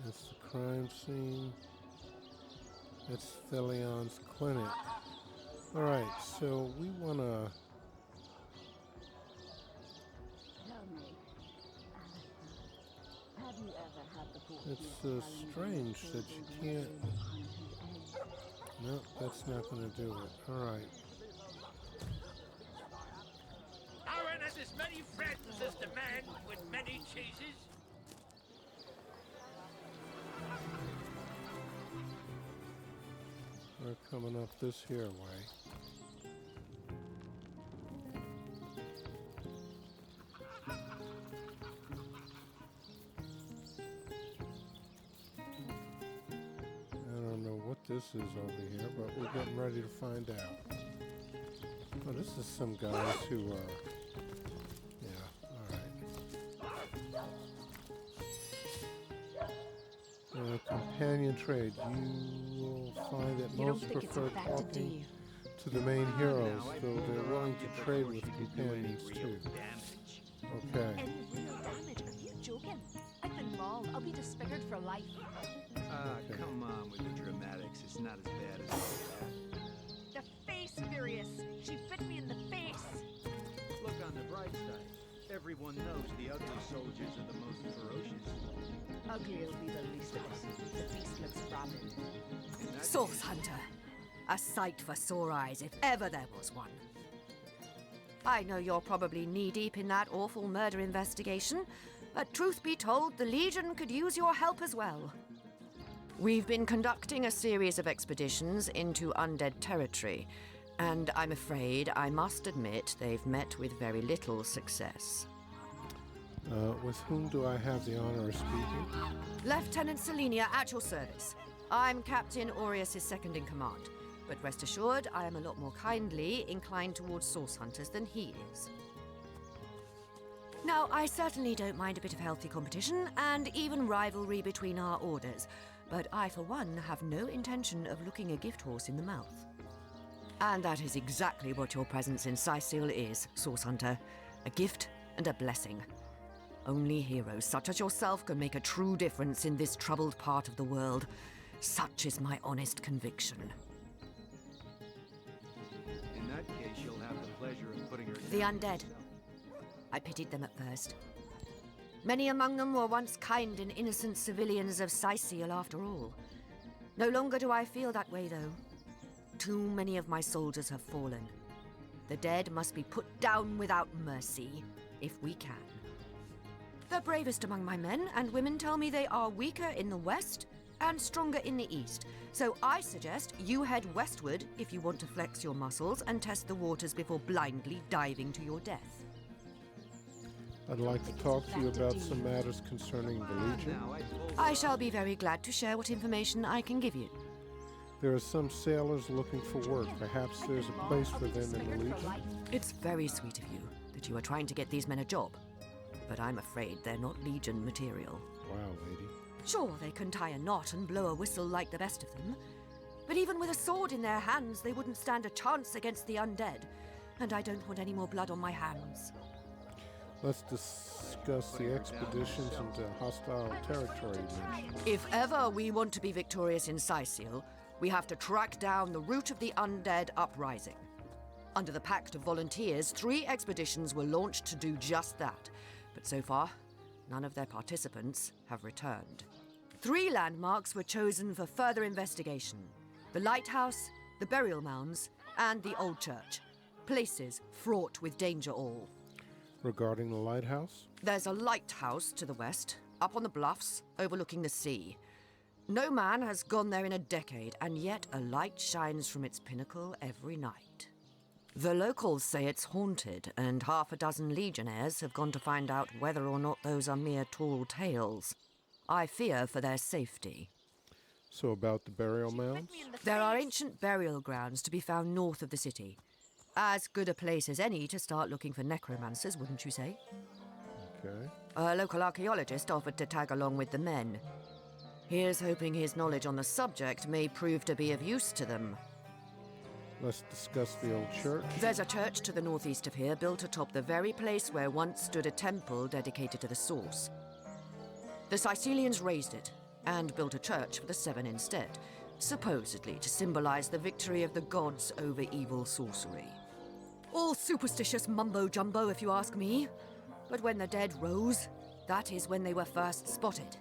That's the crime scene. That's Thelion's clinic. Alright, so we want to... Tell me, Alistair, have you ever had the fortune It's strange that you can't... No, that's not going to do it. Alright. Aaron has as many friends as the man with many cheeses. We're coming up this here way. I don't know what this is over here, but we're getting ready to find out. Oh, this is some guys who are... Yeah, alright. Companion trade. You will find that most prefer talking to the main heroes, though they're willing to trade with companions too. Okay. Any real damage? Are you joking? I've been mauled. I'll be disfigured for life. Come on with the dramatics. It's not as bad as that. The face furious. She bit me in the face. Look on the bright side. Everyone knows the ugly soldiers are the most ferocious. Ugly will be the least of us. The beast looks rabid. Source Hunter. A sight for sore eyes, if ever there was one. I know you're probably knee-deep in that awful murder investigation, but truth be told, the Legion could use your help as well. We've been conducting a series of expeditions into undead territory, and I'm afraid I must admit they've met with very little success. With whom do I have the honor of speaking? Lieutenant Selenia, at your service. I'm Captain Aureus' second-in-command, but rest assured I am a lot more kindly inclined towards source hunters than he is. Now, I certainly don't mind a bit of healthy competition, and even rivalry between our orders, but I, for one, have no intention of looking a gift horse in the mouth. And that is exactly what your presence in Sicil is, Source Hunter. A gift and a blessing. Only heroes such as yourself can make a true difference in this troubled part of the world. Such is my honest conviction. In that case, you'll have the pleasure of putting her The down undead. yourself. I pitied them at first. Many among them were once kind and innocent civilians of Sicil, after all. No longer do I feel that way, though. Too many of my soldiers have fallen. The dead must be put down without mercy, if we can. The bravest among my men and women tell me they are weaker in the west and stronger in the east. So I suggest you head westward if you want to flex your muscles and test the waters before blindly diving to your death. I'd like to talk to you about some matters concerning the Legion. I shall be very glad to share what information I can give you. There are some sailors looking for work. Perhaps there's a place for them in the Legion? It's very sweet of you that you are trying to get these men a job, but I'm afraid they're not Legion material. Wow, lady. Sure, they can tie a knot and blow a whistle like the best of them, but even with a sword in their hands, they wouldn't stand a chance against the undead, and I don't want any more blood on my hands. Let's discuss the expeditions into hostile territory you mentioned. If ever we want to be victorious in Sicil, we have to track down the root of the undead uprising. Under the Pact of Volunteers, 3 expeditions were launched to do just that, but so far, none of their participants have returned. 3 landmarks were chosen for further investigation: the lighthouse, the burial mounds, and the old church. Places fraught with danger all. Regarding the lighthouse? There's a lighthouse to the west, up on the bluffs, overlooking the sea. No man has gone there in a decade, and yet a light shines from its pinnacle every night. The locals say it's haunted, and half a dozen legionnaires have gone to find out whether or not those are mere tall tales. I fear for their safety. So about the burial mounds? There are ancient burial grounds to be found north of the city. As good a place as any to start looking for necromancers, wouldn't you say? Okay. A local archaeologist offered to tag along with the men. Here's hoping his knowledge on the subject may prove to be of use to them. Let's discuss the old church. There's a church to the northeast of here, built atop the very place where once stood a temple dedicated to the Source. The Sicilians razed it, and built a church for the 7 instead, supposedly to symbolize the victory of the gods over evil sorcery. All superstitious mumbo-jumbo, if you ask me. But when the dead rose, that is when they were first spotted.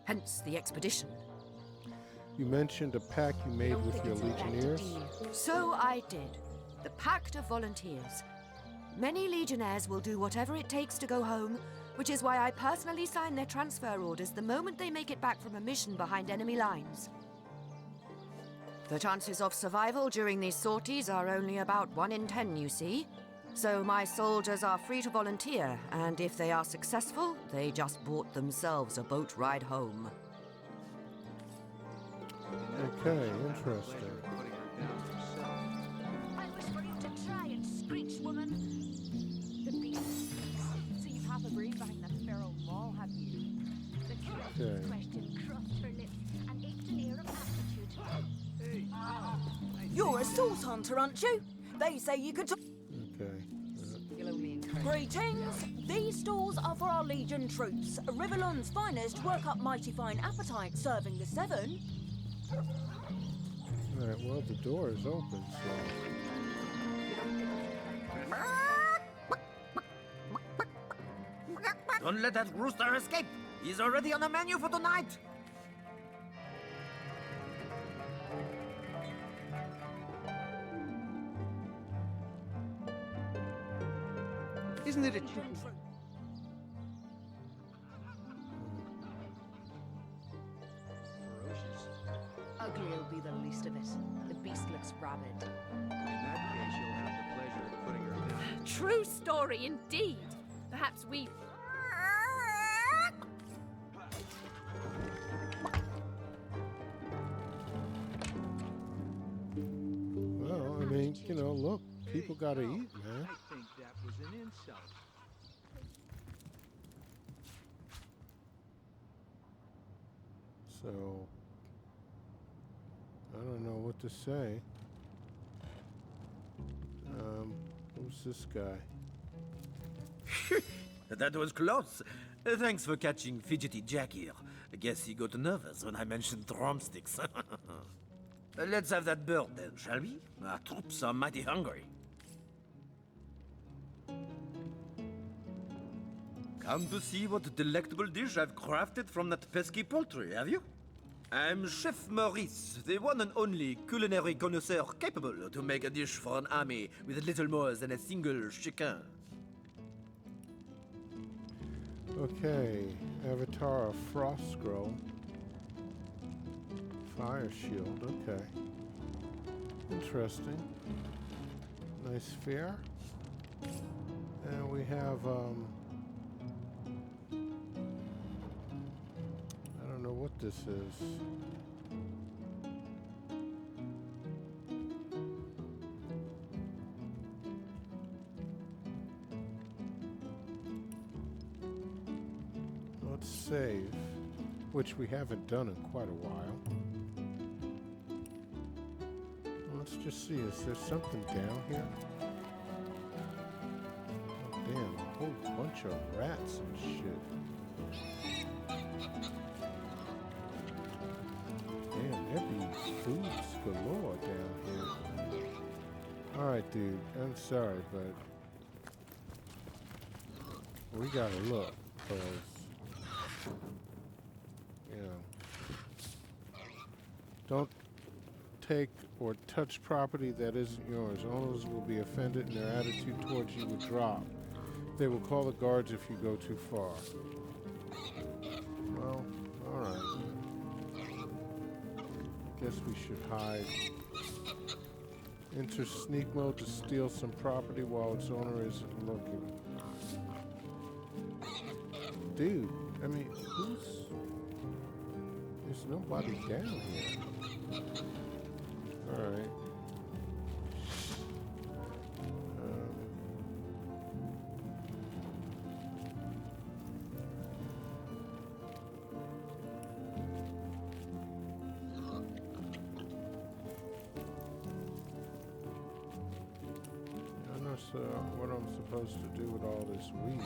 Hence the expedition. You mentioned a pact you made with your legionnaires? So I did. The Pact of Volunteers. Many legionnaires will do whatever it takes to go home, which is why I personally sign their transfer orders the moment they make it back from a mission behind enemy lines. The chances of survival during these sorties are only about 1 in 10, you see. So my soldiers are free to volunteer, and if they are successful, they just bought themselves a boat ride home. Okay, interesting. I wish for you to try and screech, woman. The beast. So you've half a brain behind that feral maul, have you? The Okay. question crossed her lips and ached an air of aptitude. You're a source hunter, aren't you? They say you could. Okay. Greetings! These stalls are for our Legion troops. Rivellon's finest work up mighty fine appetite serving the 7. Alright, well, the door is open, so... Don't let that rooster escape! He's already on the menu for tonight! Isn't it a... Ugly'll be the least of it. The beast looks rabid. In that case, you'll have the pleasure of putting her down. True story indeed. Perhaps we... Well, I mean, you know, look, people gotta eat, man. I think that was an insult. So, I don't know what to say. Who's this guy? That was close. Thanks for catching Fidgety Jack here. I guess he got nervous when I mentioned drumsticks. Let's have that bird then, shall we? Our troops are mighty hungry. Come to see what delectable dish I've crafted from that pesky poultry, have you? I'm Chef Maurice, the one and only culinary connoisseur capable to make a dish for an army with little more than a single chicken. Okay, Avatar of Frost Scroll. Fire Shield, okay. Interesting. Nice sphere. And we have, I don't know what this is. Let's save, which we haven't done in quite a while. Let's just see, is there something down here? Oh, damn, a whole bunch of rats and shit. Damn, there be foods galore down here. Alright, dude, I'm sorry, but we gotta look, because, you know, don't take or touch property that isn't yours. Owners will be offended and their attitude towards you will drop. They will call the guards if you go too far. Well, alright. Guess we should hide. Enter sneak mode to steal some property while its owner isn't looking. Dude, I mean, there's nobody down here. Alright. I'm not sure what I'm supposed to do with all this weed.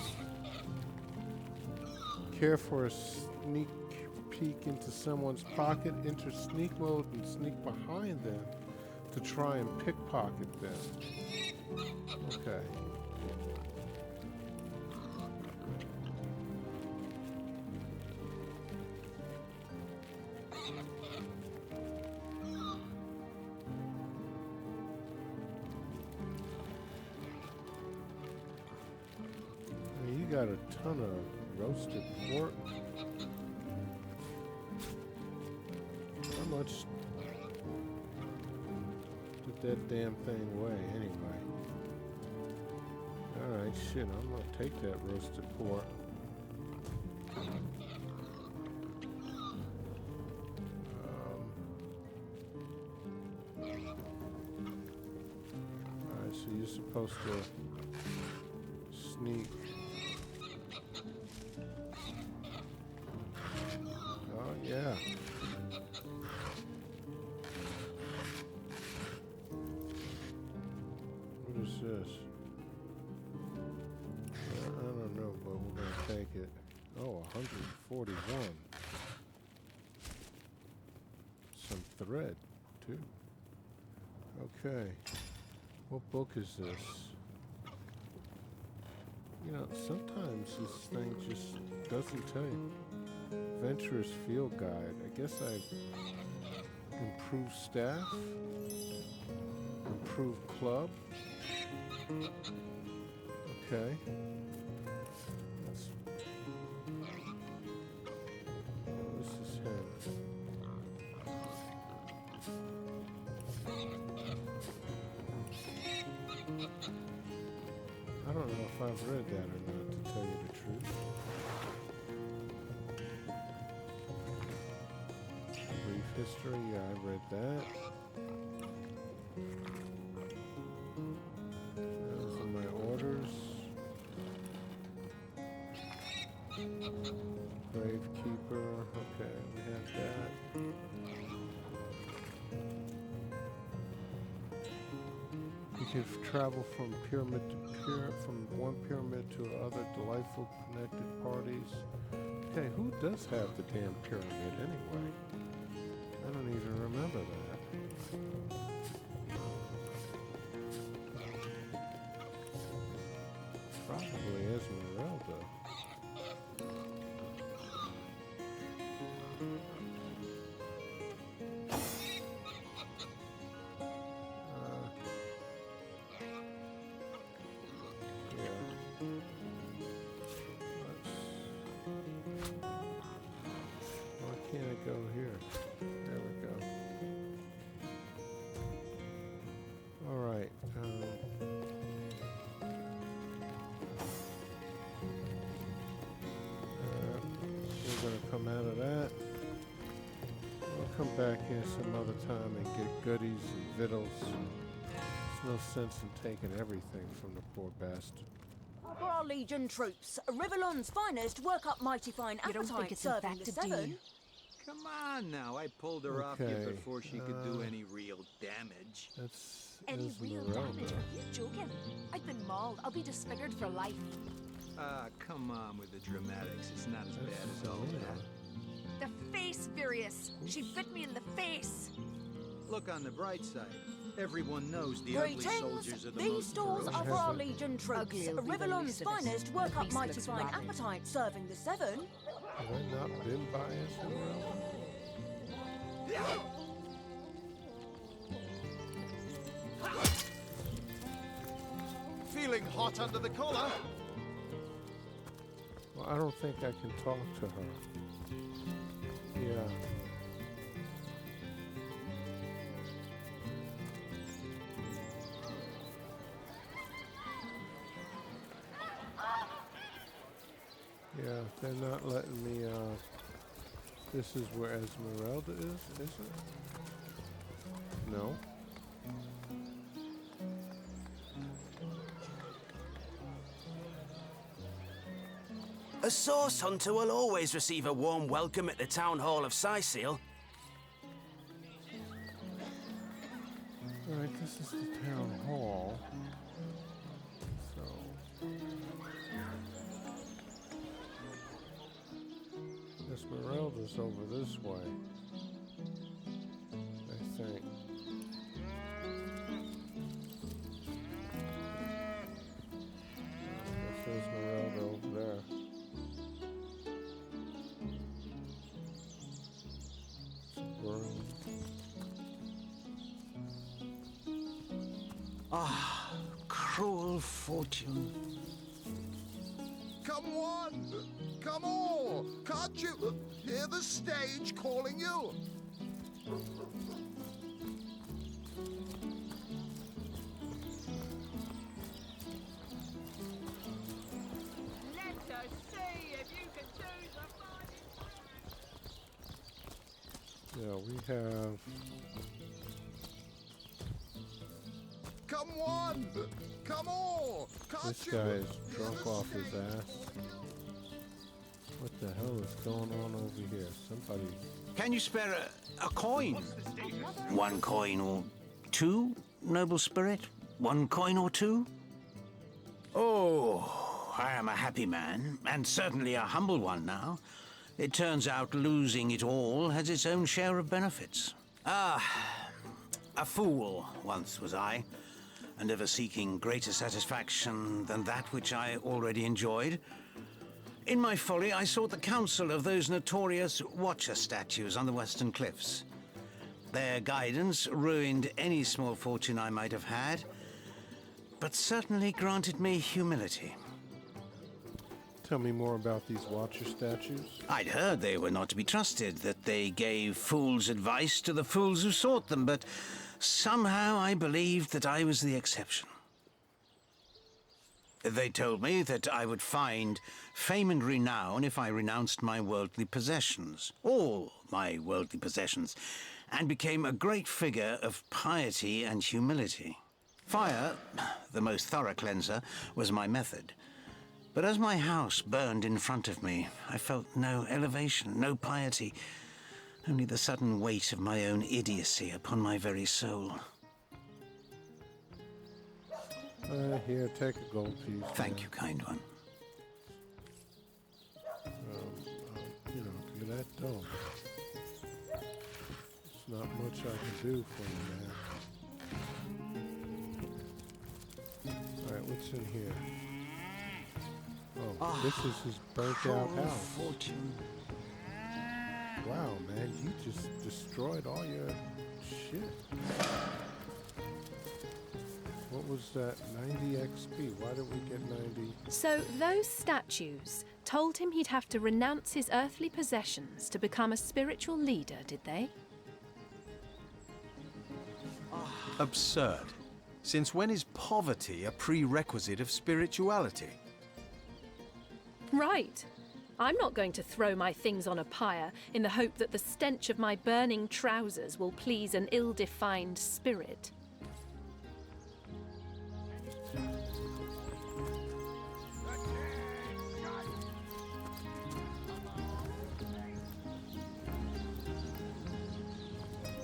Care for a sneak peek into someone's pocket, enter sneak mode and sneak behind them to try and pickpocket them. Okay. Now you got a ton of roasted pork. How much did that damn thing weigh anyway? Alright, shit, I'm gonna take that roasted pork. Alright, so you're supposed to sneak. Oh, yeah. What is this? I don't know, but we're gonna take it. Oh, 141. Some thread, too. Okay. What book is this? You know, sometimes this thing just doesn't tell you. Adventurer's Field Guide. I guess I improve staff. Improve club. Okay. This is him. I don't know if I've read that or not, to tell you the truth. Brief history, yeah, I read that. Those are my orders. Grave Keeper. Okay, we had that. You can travel from pyramid to from one pyramid to other. Delightful connected parties. Okay, who does have the damn pyramid anyway? I don't even remember that. Probably Esmeralda. Why can't it go here? There we go. All right. We're going to come out of that. We'll come back here some other time and get goodies and victuals. There's no sense in taking everything from the poor bastard. For our Legion troops, Rivellon's finest work up mighty fine You don't think appetite it's serving the infected, do seven. you? Come on now, I pulled her off you Okay, before she could do any real damage. That's Any real damage? Are you joking? I've been mauled. I'll be disfigured for life. Ah, come on with the dramatics. It's not as bad as all that. The face, Virius. She bit me in the face. Look on the bright side. Everyone knows the ugly Greetings! soldiers are the These most stores are for our Legion troops. Uglier will be the Rivellon's least of us. finest work The up beast mighty looks fine rabid. appetite serving the seven. Have I not been by Esmeralda? Feeling hot under the collar? Well, I don't think I can talk to her. Yeah. Yeah, they're not letting me, this is where Esmeralda is it? No. A source hunter will always receive a warm welcome at the town hall of Sicil. Alright, this is the town hall. So... Esmeralda's over this way. I think. There's Esmeralda over there. It's a broom. Ah, cruel fortune. Come on! Come on! Can't you hear the stage calling you? Let us see if you can do the Yeah, we have... Come on! Come on! Can't This you guy's hear drunk the off his stage? ass. What the hell is going on over here? Somebody... Can you spare a coin? 1 coin or 2, noble spirit? 1 coin or 2? Oh, I am a happy man, and certainly a humble one now. It turns out losing it all has its own share of benefits. Ah, a fool once was I, and ever seeking greater satisfaction than that which I already enjoyed. In my folly, I sought the counsel of those notorious Watcher statues on the western cliffs. Their guidance ruined any small fortune I might have had, but certainly granted me humility. Tell me more about these Watcher statues. I'd heard they were not to be trusted, that they gave fools advice to the fools who sought them, but somehow I believed that I was the exception. They told me that I would find fame and renown if I renounced my worldly possessions, all my worldly possessions, and became a great figure of piety and humility. Fire, the most thorough cleanser, was my method. But as my house burned in front of me, I felt no elevation, no piety, only the sudden weight of my own idiocy upon my very soul. Here, take a gold piece. Thank you, kind one. You know, do that, don't. There's not much I can do for you, man. Alright, what's in here? Oh, this is his burnt out house. Fortune. Wow, man, you just destroyed all your shit. What was that? 90 XP. Why did we get 90? So those statues told him he'd have to renounce his earthly possessions to become a spiritual leader, did they? Absurd. Since when is poverty a prerequisite of spirituality? Right. I'm not going to throw my things on a pyre in the hope that the stench of my burning trousers will please an ill-defined spirit.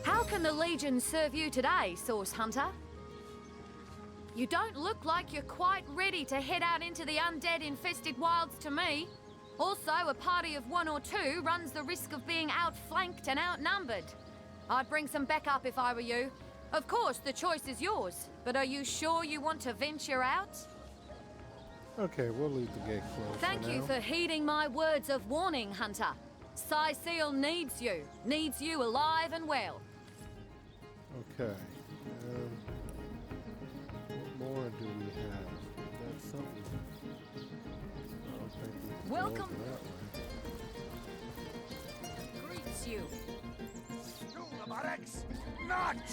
How can the Legion serve you today, Source Hunter? You don't look like you're quite ready to head out into the undead-infested wilds to me. Also, a party of 1 or 2 runs the risk of being outflanked and outnumbered. I'd bring some backup if I were you. Of course, the choice is yours, but are you sure you want to venture out? Okay, we'll leave the gate closed. Thank you for heeding my words of warning, Hunter. Seal needs you alive and well. Okay. What more do we have? That's something. I don't think we can Welcome. go that way. Greets you. Barracks, Notch!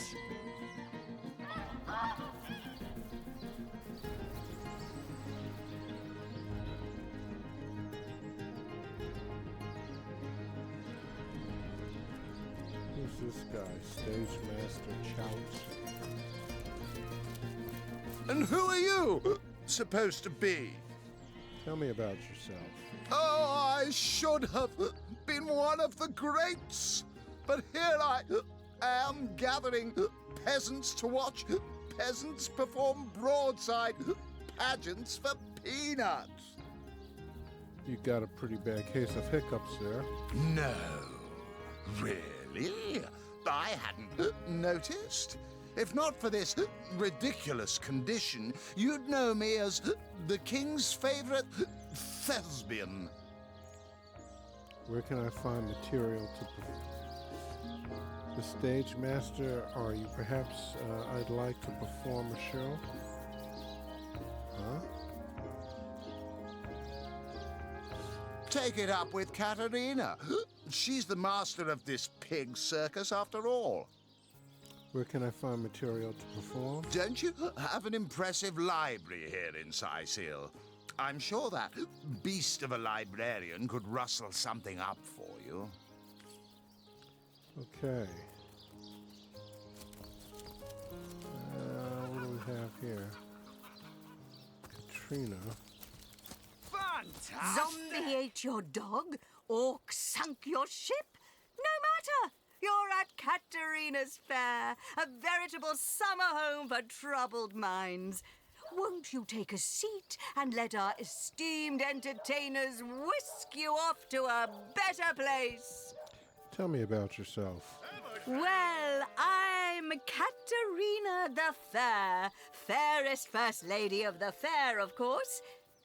Who's this guy? Stage Master Chouch. And who are you supposed to be? Tell me about yourself. Oh, I should have been one of the greats. But here I am gathering peasants to watch peasants perform broadside pageants for peanuts. You got a pretty bad case of hiccups there. No, really? I hadn't noticed. If not for this ridiculous condition, you'd know me as the king's favorite thespian. Where can I find material to perform? The stage master, are you perhaps I'd like to perform a show? Huh? Take it up with Katerina. She's the master of this pig circus after all. Where can I find material to perform? Don't you have an impressive library here in Seal? I'm sure that beast of a librarian could rustle something up for you. Okay. What do we have here? Katrina. Fantastic! Zombie ate your dog? Orc sunk your ship? No matter! You're at Katerina's Fair, a veritable summer home for troubled minds. Won't you take a seat and let our esteemed entertainers whisk you off to a better place? Tell me about yourself. Well, I'm Katerina the Fair, fairest first lady of the fair, of course.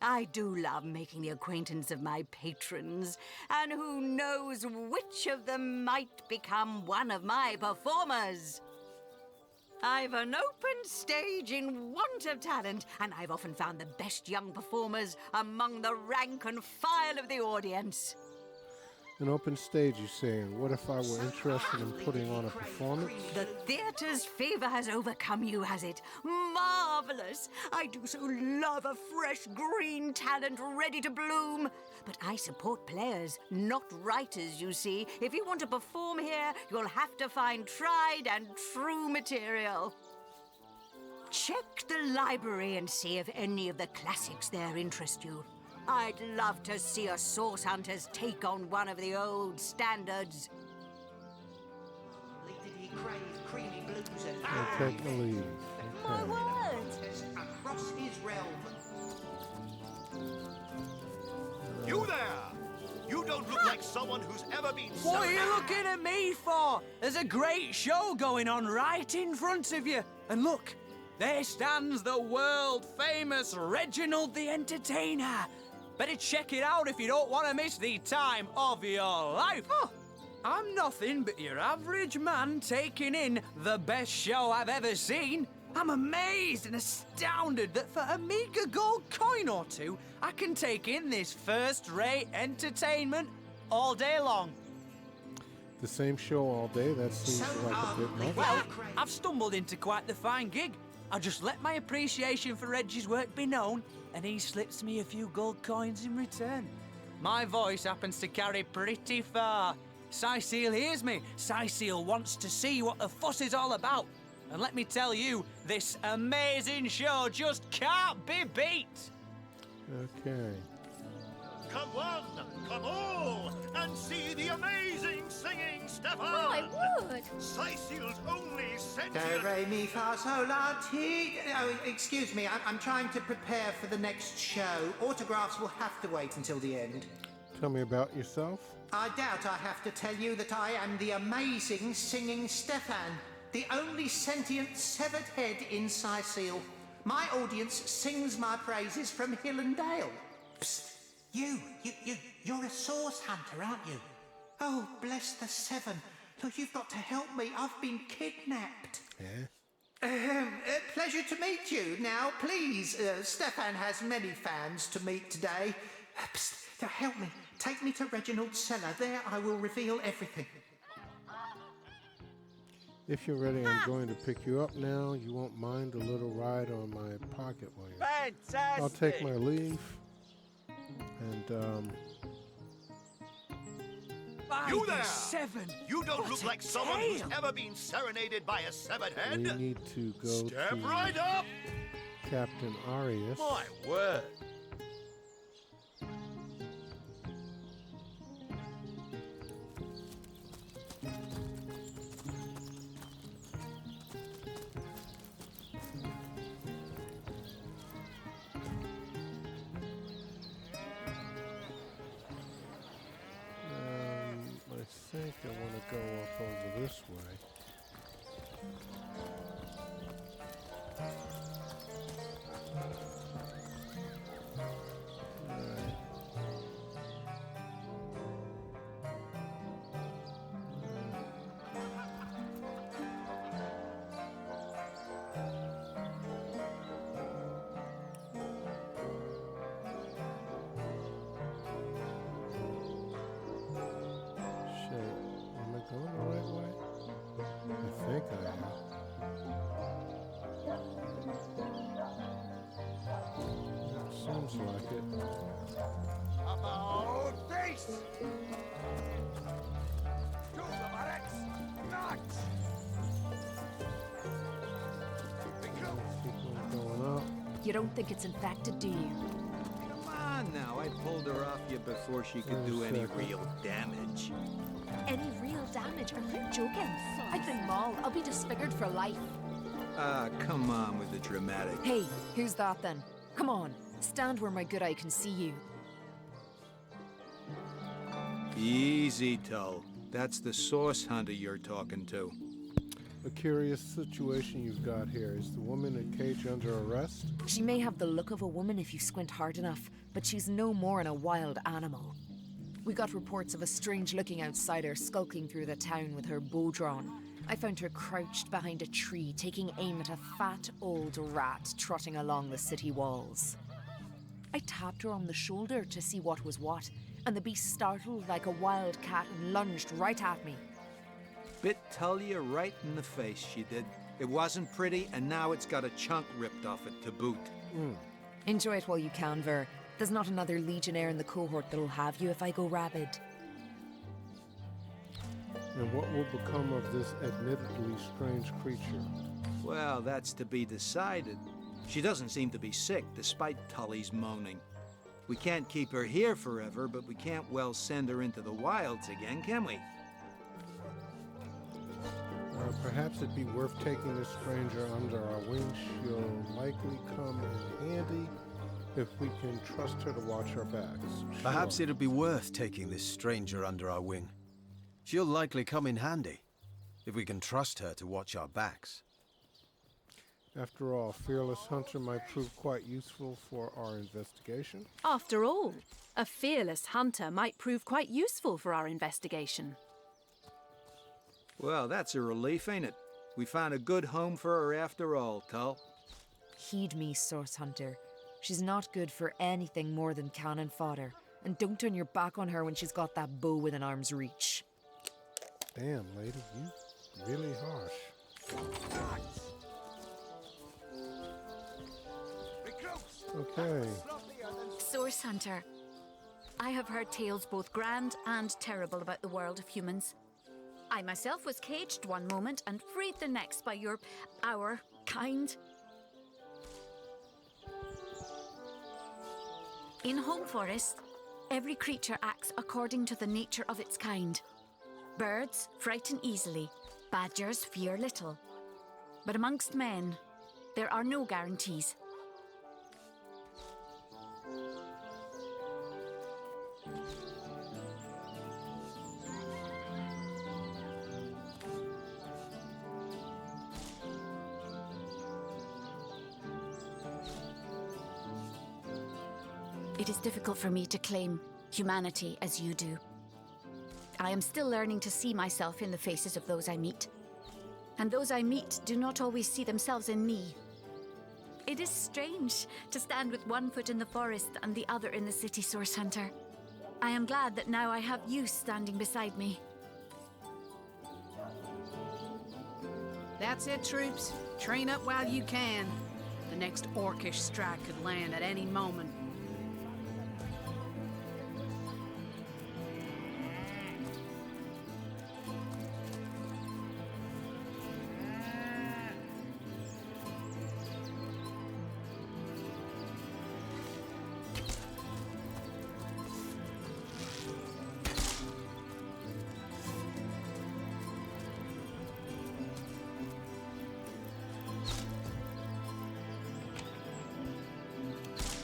I do love making the acquaintance of my patrons, and who knows which of them might become one of my performers. I've an open stage in want of talent, and I've often found the best young performers among the rank and file of the audience. An open stage, you saying? What if I were interested in putting on a performance? The theatre's favor has overcome you, has it? Marvelous! I do so love a fresh green talent ready to bloom. But I support players, not writers, you see. If you want to perform here, you'll have to find tried and true material. Check the library and see if any of the classics there interest you. I'd love to see a source hunters take on one of the old standards. I'll take the lead. My word! Across his realm. You there! You don't look like someone who's ever been What are you looking at me for? There's a great show going on right in front of you. And look, there stands the world-famous Reginald the Entertainer. Better check it out if you don't want to miss the time of your life. Oh, I'm nothing but your average man taking in the best show I've ever seen. I'm amazed and astounded that for a meager gold coin or two, I can take in this first-rate entertainment all day long. The same show all day? That seems like a bit much. Well, I've stumbled into quite the fine gig. I'll just let my appreciation for Reggie's work be known, and he slips me a few gold coins in return. My voice happens to carry pretty far. Cecile hears me. Cecile wants to see what the fuss is all about. And let me tell you, this amazing show just can't be beat. Okay. Come one, come all, and see the amazing singing Stefan! Oh, I would! Cecile's only Do, sentient... re, mi, fa, sol, la, ti. Oh, excuse me, I'm trying to prepare for the next show. Autographs will have to wait until the end. Tell me about yourself. I doubt I have to tell you that I am the amazing singing Stefan, the only sentient severed head in Cecile. My audience sings my praises from hill and dale. Psst. You're a source hunter, aren't you? Oh, bless the seven. Look, you've got to help me. I've been kidnapped. Yeah? Pleasure to meet you. Now, please, Stefan has many fans to meet today. Psst, now help me. Take me to Reginald's cellar. There I will reveal everything. If you're ready, I'm going to pick you up now. You won't mind a little ride on my pocket wing. Fantastic! I'll take my leave. And, You there! Seven. You don't What look a like someone who's tale. ever been serenaded by a severed head. we need to go Step to right up! Captain Arius. My word! I think I want to go up over this way. Going the right way? I think I am. Seems like it. About face! To the barracks! Not! Keep on going up. You don't think it's infected, do you? Come on now, I pulled her off you before she could do any real damage. Any real damage? Are you joking? I've been mauled. I'll be disfigured for life. Ah, come on with the dramatic. Hey, who's that then? Come on, stand where my good eye can see you. Easy, Tull. That's the source hunter you're talking to. A curious situation you've got here. Is the woman in cage under arrest? She may have the look of a woman if you squint hard enough, but she's no more than a wild animal. We got reports of a strange-looking outsider skulking through the town with her bow drawn. I found her crouched behind a tree, taking aim at a fat old rat trotting along the city walls. I tapped her on the shoulder to see what was what, and the beast startled like a wild cat and lunged right at me. Bit Tullia right in the face, she did. It wasn't pretty, and now it's got a chunk ripped off it to boot. Enjoy it while you can, Ver. There's not another legionnaire in the cohort that'll have you if I go rabid. And what will become of this admittedly strange creature? Well, that's to be decided. She doesn't seem to be sick, despite Tully's moaning. We can't keep her here forever, but we can't well send her into the wilds again, can we? Perhaps it'd be worth taking this stranger under our wing. She'll likely come in handy if we can trust her to watch our backs. Perhaps it'd be worth taking this stranger under our wing. She'll likely come in handy if we can trust her to watch our backs. After all, Fearless Hunter might prove quite useful for our investigation. After all, a fearless hunter might prove quite useful for our investigation. Well, that's a relief, ain't it? We found a good home for her after all, Tull. Heed me, Source Hunter. She's not good for anything more than cannon fodder. And don't turn your back on her when she's got that bow within arm's reach. Damn, lady, you really harsh. Okay. Source Hunter, I have heard tales both grand and terrible about the world of humans. I myself was caged one moment and freed the next by our kind. In Home Forest, every creature acts according to the nature of its kind. Birds frighten easily, badgers fear little. But amongst men, there are no guarantees. It is difficult for me to claim humanity as you do. I am still learning to see myself in the faces of those I meet. And those I meet do not always see themselves in me. It is strange to stand with one foot in the forest and the other in the city, Source Hunter. I am glad that now I have you standing beside me. That's it, troops. Train up while you can. The next orcish strike could land at any moment.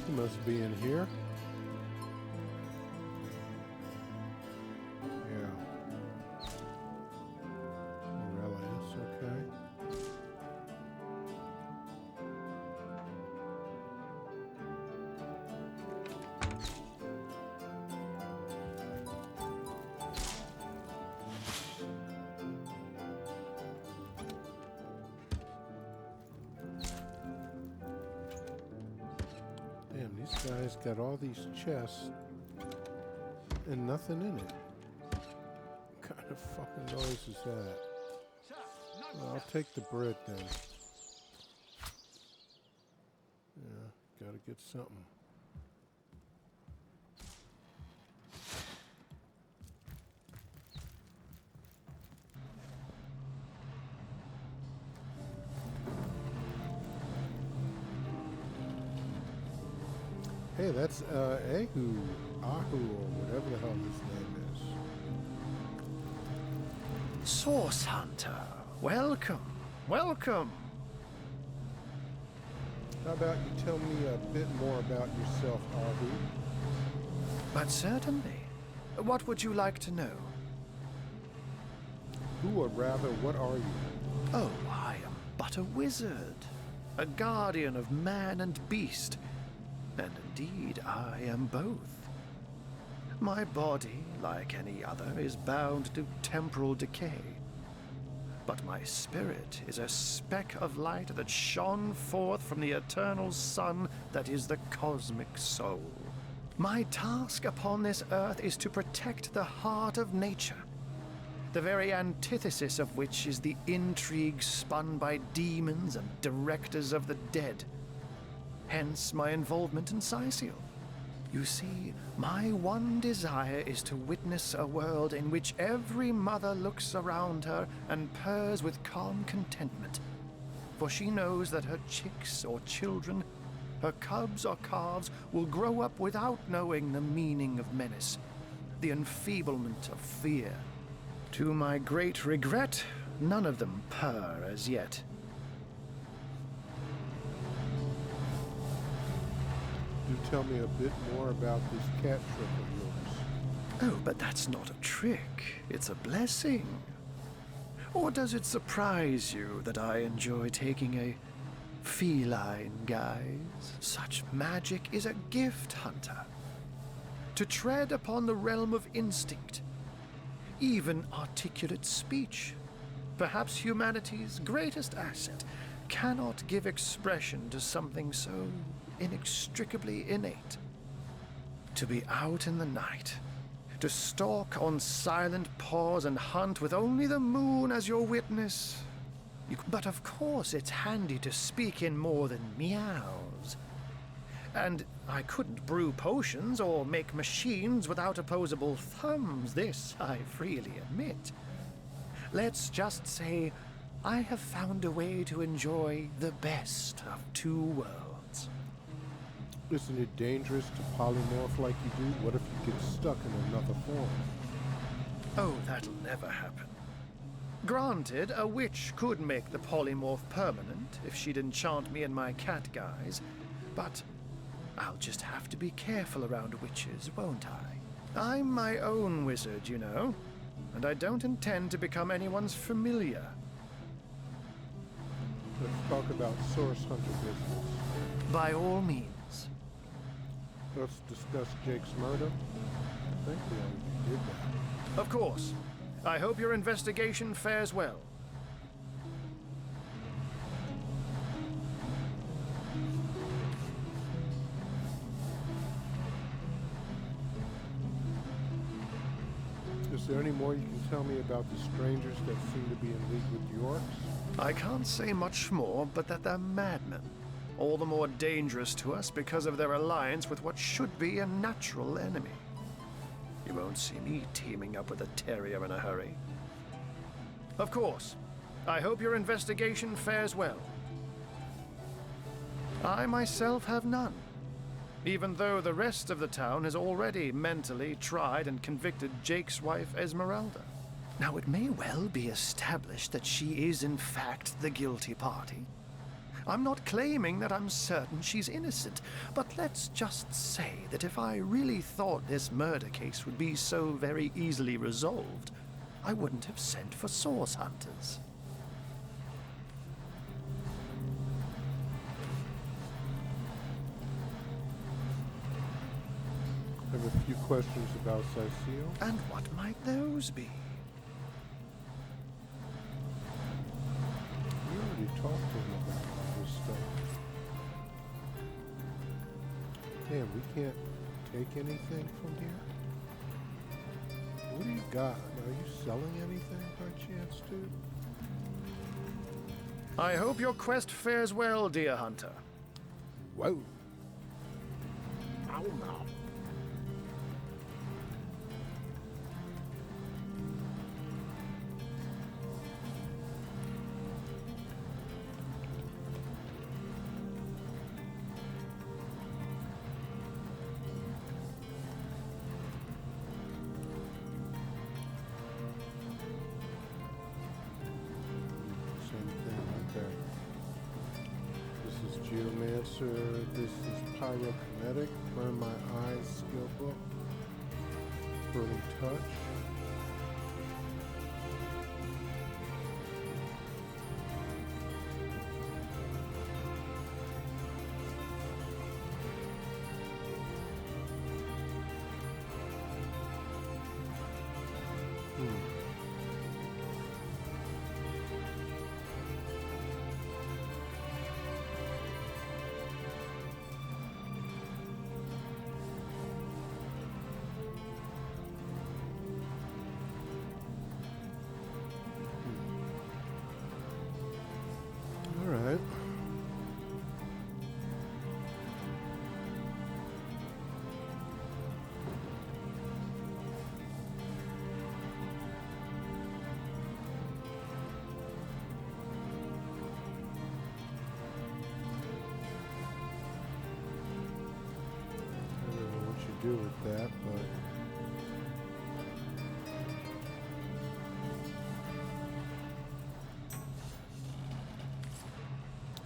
He must be in here. Yeah. Morella is okay. Damn, these guys got all these chests and nothing in it. What kind of fucking noise is that? Well, I'll take the bread then. Yeah, gotta get something. Hey, that's Ahu, or whatever the hell his name is. Source Hunter, welcome, welcome. How about you tell me a bit more about yourself, Ahu? But certainly. What would you like to know? Who, or rather, what are you? Oh, I am but a wizard, a guardian of man and beast. And indeed, I am both. My body, like any other, is bound to temporal decay. But my spirit is a speck of light that shone forth from the eternal sun that is the cosmic soul. My task upon this earth is to protect the heart of nature, the very antithesis of which is the intrigue spun by demons and directors of the dead. Hence my involvement in Sicil. You see, my one desire is to witness a world in which every mother looks around her and purrs with calm contentment, for she knows that her chicks or children Her cubs or calves will grow up without knowing the meaning of menace, the enfeeblement of fear. To my great regret, none of them purr as yet. Do tell me a bit more about this cat trick of yours. Oh, but that's not a trick. It's a blessing. Or does it surprise you that I enjoy taking a feline guise? Such magic is a gift, Hunter. To tread upon the realm of instinct, even articulate speech, perhaps humanity's greatest asset, cannot give expression to something so inextricably innate. To be out in the night, to stalk on silent paws and hunt with only the moon as your witness. But of course it's handy to speak in more than meows. And I couldn't brew potions or make machines without opposable thumbs, this I freely admit. Let's just say I have found a way to enjoy the best of two worlds. Isn't it dangerous to polymorph like you do? What if you get stuck in another form? Oh, that'll never happen. Granted, a witch could make the polymorph permanent if she'd enchant me in my cat guise, but I'll just have to be careful around witches, won't I? I'm my own wizard, you know, and I don't intend to become anyone's familiar. Let's talk about Source Hunter business. By all means. Let's discuss Jake's murder. I think we already did that. Of course. I hope your investigation fares well. Is there any more you can tell me about the strangers that seem to be in league with the orcs? I can't say much more, but that they're madmen. All the more dangerous to us because of their alliance with what should be a natural enemy. You won't see me teaming up with a terrier in a hurry. Of course, I hope your investigation fares well. I myself have none, even though the rest of the town has already mentally tried and convicted Jake's wife, Esmeralda. Now, it may well be established that she is in fact the guilty party. I'm not claiming that I'm certain she's innocent, but let's just say that if I really thought this murder case would be so very easily resolved, I wouldn't have sent for source hunters. I have a few questions about Cecile. And what might those be? We already talked to him about all this stuff. Damn, we can't take anything from here? What do you got? Are you selling anything by chance, dude? I hope your quest fares well, dear hunter. Whoa. Ow, no. Geomancer, this is pyrokinetic, burn my eyes skill book, burning touch. do with that, but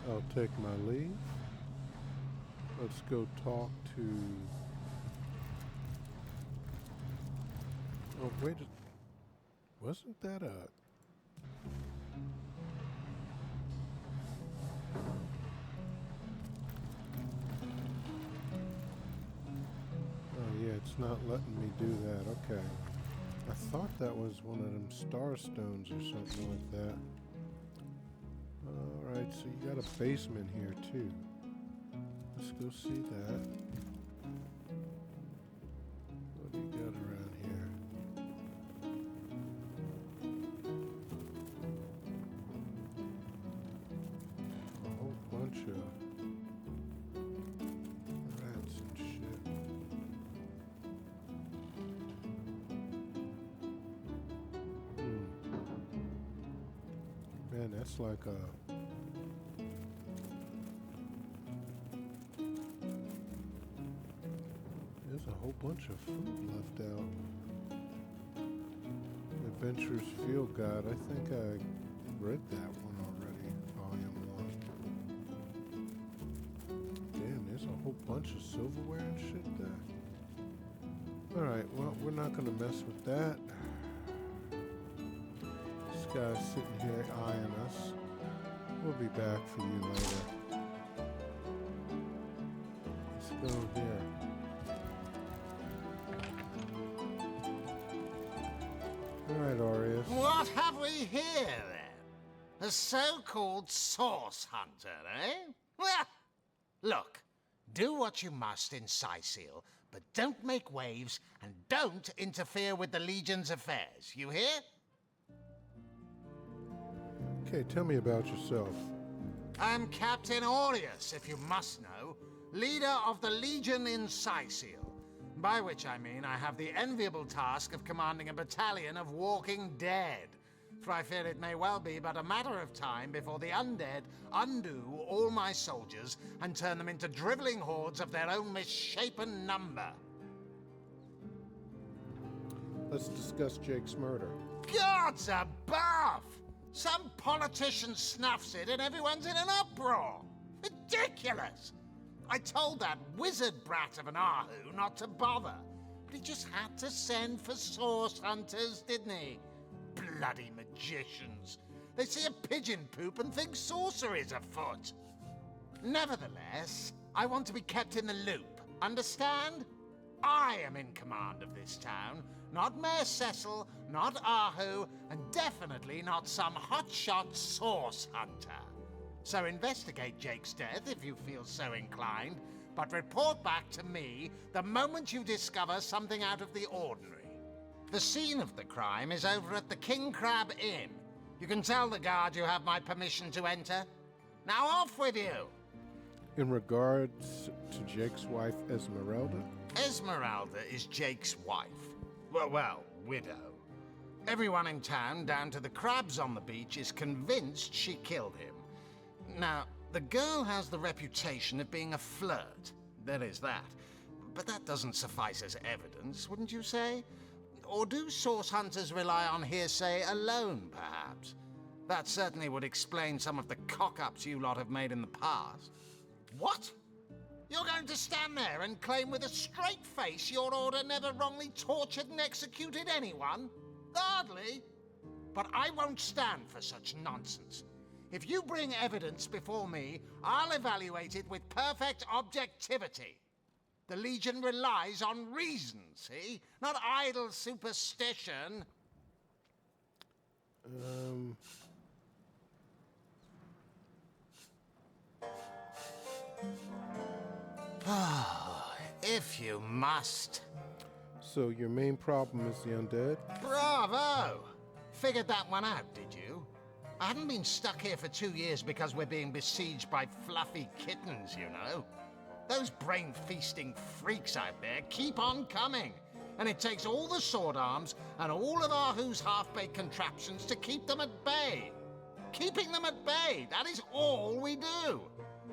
I'll take my leave. Let's go talk to... Oh, wait. Wasn't that a... Oh, yeah, it's not letting me do that. Okay. I thought that was one of them star stones or something like that. Alright, so you got a basement here, too. Let's go see that. What do you got around here? A whole bunch of rats and shit. Man, that's like a... There's a whole bunch of food left out. Adventurer's Field Guide. I think I read that one already. Volume 1. Damn, there's a whole bunch of silverware and shit there. Alright, well, we're not going to mess with that. This guy's sitting here eyeing us. We'll be back for you later. Let's go here. Alright, Aureus. What have we here, then? A so-called source hunter, eh? Well, look, do what you must in Sicil, but don't make waves and don't interfere with the Legion's affairs. You hear? Okay, tell me about yourself. I'm Captain Aureus, if you must know, leader of the Legion in Sicil. By which I mean I have the enviable task of commanding a battalion of walking dead. For I fear it may well be but a matter of time before the undead undo all my soldiers and turn them into driveling hordes of their own misshapen number. Let's discuss Jake's murder. Gods above! Some politician snuffs it and everyone's in an uproar. Ridiculous! I told that wizard brat of an Ahu not to bother, but he just had to send for source hunters, didn't he? Bloody magicians. They see a pigeon poop and think sorcery's afoot. Nevertheless, I want to be kept in the loop, understand? I am in command of this town, not Mayor Cecil, not Ahu, and definitely not some hotshot source hunter. So investigate Jake's death if you feel so inclined, but report back to me the moment you discover something out of the ordinary. The scene of the crime is over at the King Crab Inn. You can tell the guard you have my permission to enter. Now off with you! In regards to Jake's wife, Esmeralda? Esmeralda is Jake's wife. Well, widow. Everyone in town, down to the crabs on the beach, is convinced she killed him. Now, the girl has the reputation of being a flirt. There is that. But that doesn't suffice as evidence, wouldn't you say? Or do source hunters rely on hearsay alone, perhaps? That certainly would explain some of the cock-ups you lot have made in the past. What? You're going to stand there and claim with a straight face your order never wrongly tortured and executed anyone? Hardly. But I won't stand for such nonsense. If you bring evidence before me, I'll evaluate it with perfect objectivity. The Legion relies on reason, see? Not idle superstition. If you must. So your main problem is the undead? Bravo! Figured that one out, did you? I haven't been stuck here for 2 years because we're being besieged by fluffy kittens, you know. Those brain-feasting freaks out there keep on coming. And it takes all the sword arms and all of Ahu's half-baked contraptions to keep them at bay. Keeping them at bay, that is all we do.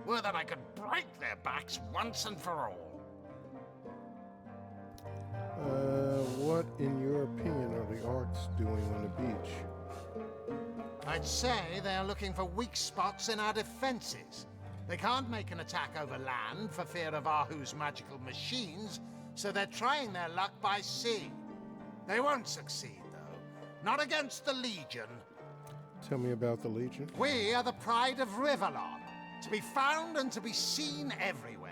Were that I could break their backs once and for all. What, in your opinion, are the orcs doing on the beach? I'd say they're looking for weak spots in our defenses. They can't make an attack over land for fear of Ahu's magical machines, so they're trying their luck by sea. They won't succeed, though. Not against the Legion. Tell me about the Legion. We are the pride of Rivalon, to be found and to be seen everywhere.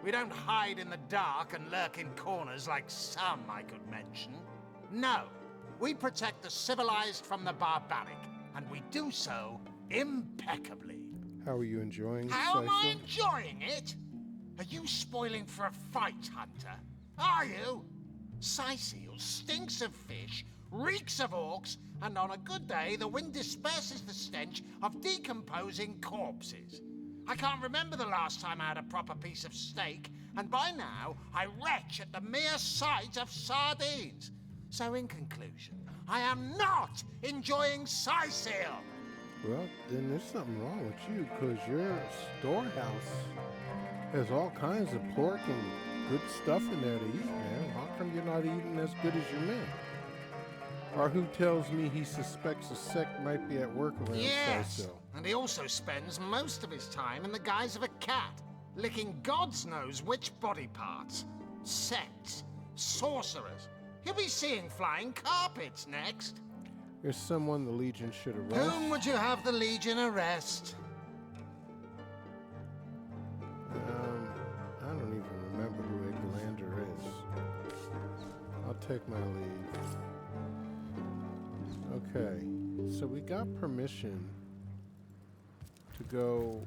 We don't hide in the dark and lurk in corners like some I could mention. No, we protect the civilized from the barbaric, and we do so impeccably. How are you enjoying How am I Sisal? enjoying it? Are you spoiling for a fight, Hunter? Are you? Sisal stinks of fish, reeks of orcs, and on a good day the wind disperses the stench of decomposing corpses. I can't remember the last time I had a proper piece of steak, and by now I retch at the mere sight of sardines. So in conclusion, I am not enjoying Sisal. Well, then there's something wrong with you, because your storehouse has all kinds of pork and good stuff in there to eat, man. How come you're not eating as good as your man? Or who tells me he suspects a sect might be at work around Yes, Sisal? and he also spends most of his time in the guise of a cat, licking God's knows which body parts. Sects, sorcerers. He'll be seeing flying carpets next. There's someone the Legion should arrest. Whom would you have the Legion arrest? I don't even remember who Eglander is. I'll take my leave. Okay, so we got permission to go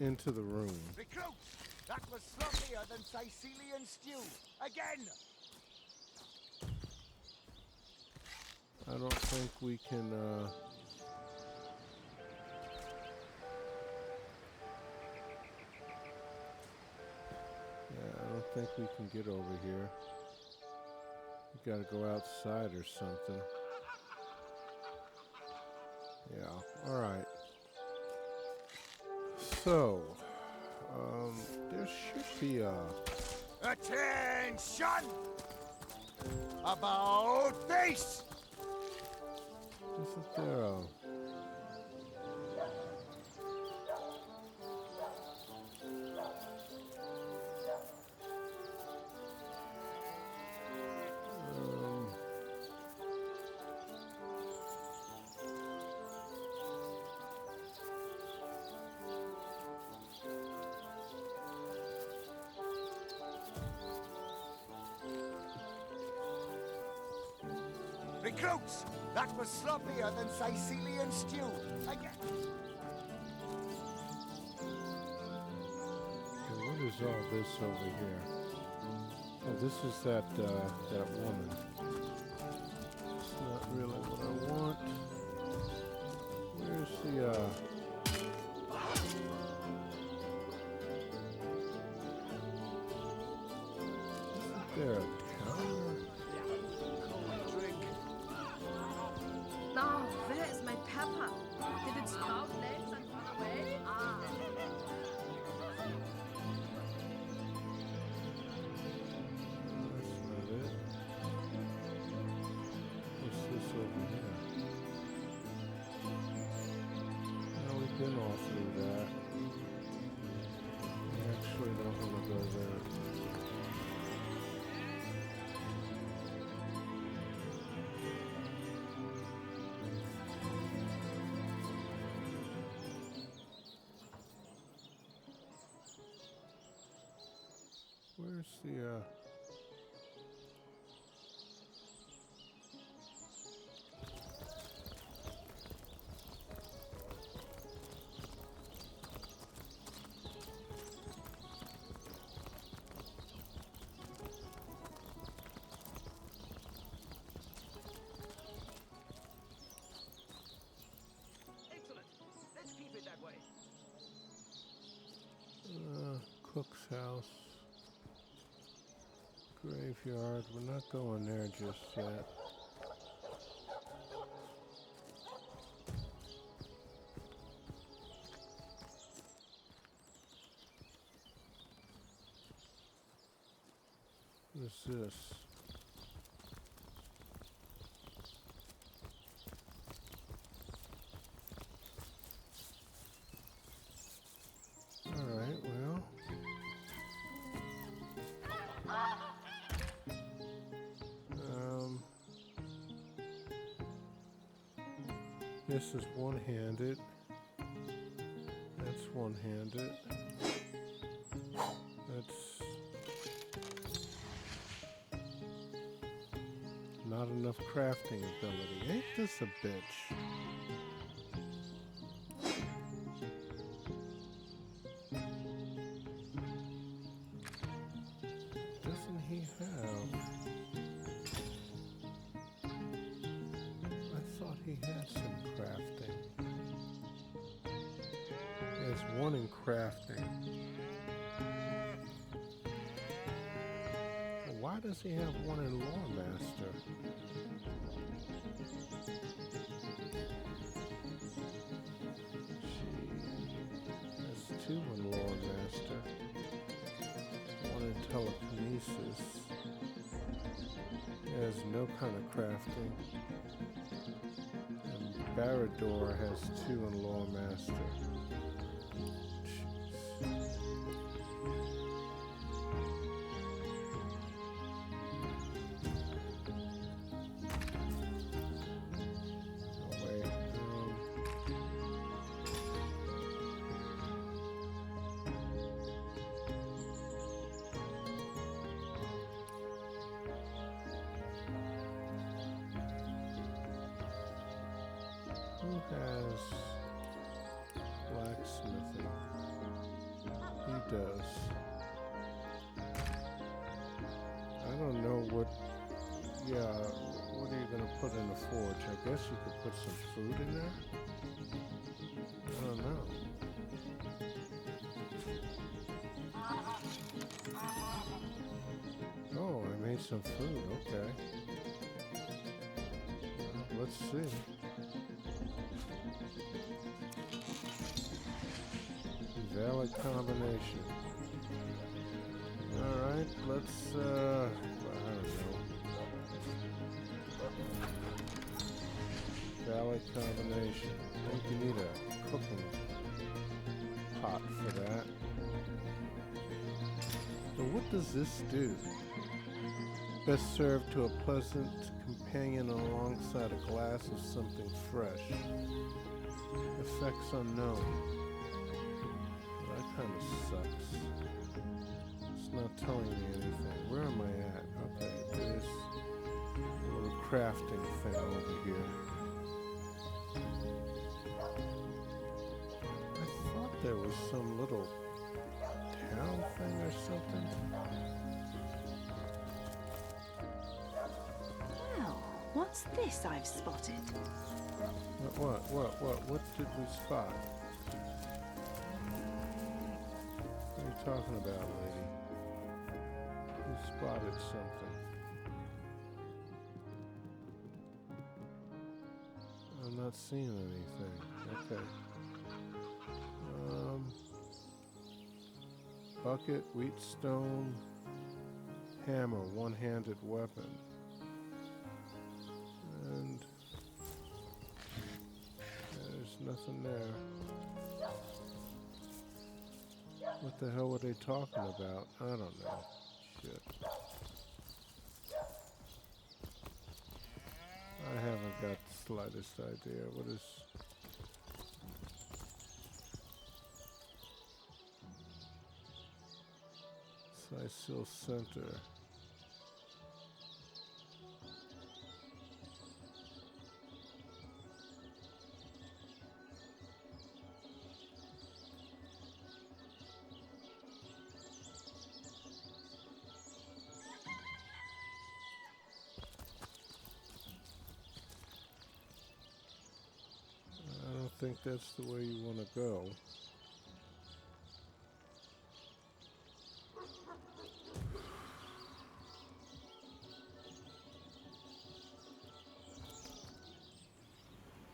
into the room. Recruits! That was sloppier than Sicilian stew. Again! I don't think we can, yeah, I don't think we can get over here. We gotta go outside or something. Yeah, alright. So, there should be a... Attention! About face! Isn't there a... Recruits! That was sloppier than Sicilian stew. Again! Okay, what is all this over here? Oh, this is that woman. It's not really what I want. Where's the, Isn't there a counter? Now, where is my pepper? Did it sprout legs and run away? Ah. That's not it. What's this over here? No, we've been all through that. I actually don't want to go there. Where's the, Excellent. Let's keep it that way. cook's house? Graveyard. We're not going there just yet. What is this? Alright, well. This is one-handed. That's one-handed. That's not enough crafting ability. Ain't this a bitch? Doesn't he have? I thought he had some crafting. There's one in crafting. Why does he have one in Lawmaster? There's two in Lawmaster. One in Telekinesis. There's no kind of crafting. And Barador has two in Lawmaster. Who has blacksmithing? He does. I don't know what. Yeah, what are you gonna put in the forge? I guess you could put some food in there. I don't know. Oh, I made some food. Okay. Let's see. Valid combination. Alright, let's, I don't know. Valid combination. I think you need a cooking pot for that. So what does this do? Best served to a pleasant companion alongside a glass of something fresh. Effects unknown. That kind of sucks. It's not telling me anything. Where am I at? Okay, there's a little crafting thing over here. I thought there was some little town thing or something. Well, what's this I've spotted? What did we spot? What are you talking about, lady? You spotted something. I'm not seeing anything. Okay. Bucket, wheatstone, hammer, one-handed weapon. And there's nothing there. What the hell were they talking about? I don't know. Shit. I haven't got the slightest idea. What is... Sicil Center. I don't think that's the way you want to go.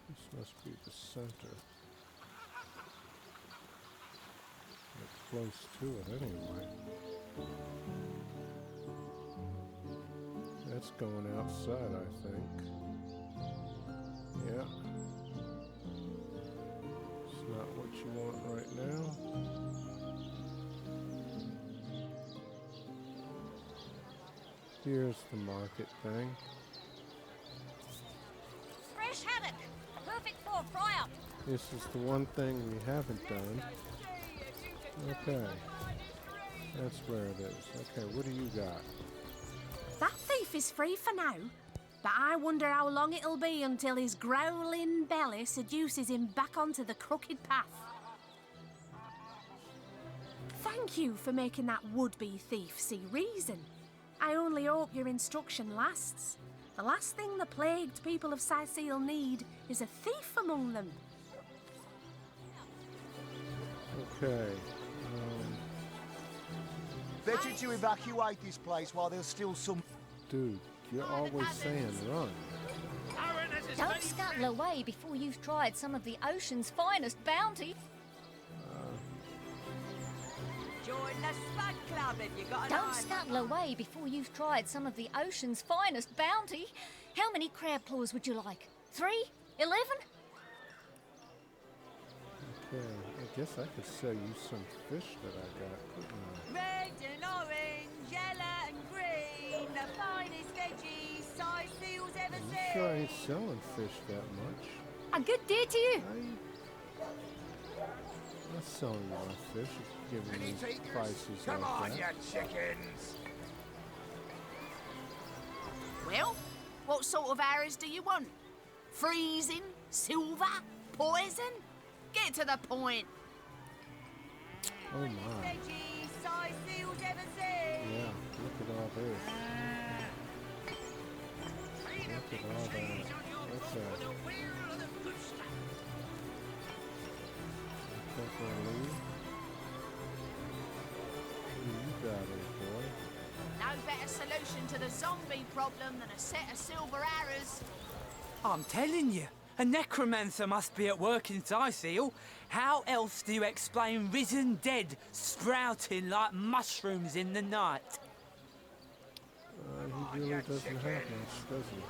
This must be the center. We're close to it anyway. That's going outside, I think. Yeah. It's not what you want right now. Here's the market thing. Fresh haddock, perfect for a fry-up. This is the one thing we haven't done. Okay. That's where it is. Okay, what do you got? That thief is free for now, but I wonder how long it'll be until his growling belly seduces him back onto the crooked path. Thank you for making that would-be thief see reason. I only hope your instruction lasts. The last thing the plagued people of Sicil need is a thief among them. Okay. Bet you to evacuate this place while there's still some... Dude, you're always saying run. Don't scuttle away before you've tried some of the ocean's finest bounty. Join the Spud Club if you got an Don't eye. scuttle away before you've tried some of the ocean's finest bounty. How many crab claws would you like? 3? 11? Okay, I guess I could sell you some fish that I got, couldn't I? Red and orange, yellow and green, the finest veggies Sicil's ever I'm seen. sure I ain't selling fish that much. A good day to you. I'm not selling you my fish if you're giving me prices Come like on, that. you chickens! Well, what sort of arrows do you want? Freezing? Silver? Poison? Get to the point. Oh my. Veggies Sicil's ever seen. Yeah, look at all this. Look at all that. What's that? Temporarily. You got it, boy. No better solution to the zombie problem than a set of silver arrows. I'm telling you, a necromancer must be at work in Sicil. How else do you explain risen dead sprouting like mushrooms in the night? He really doesn't have much, does he?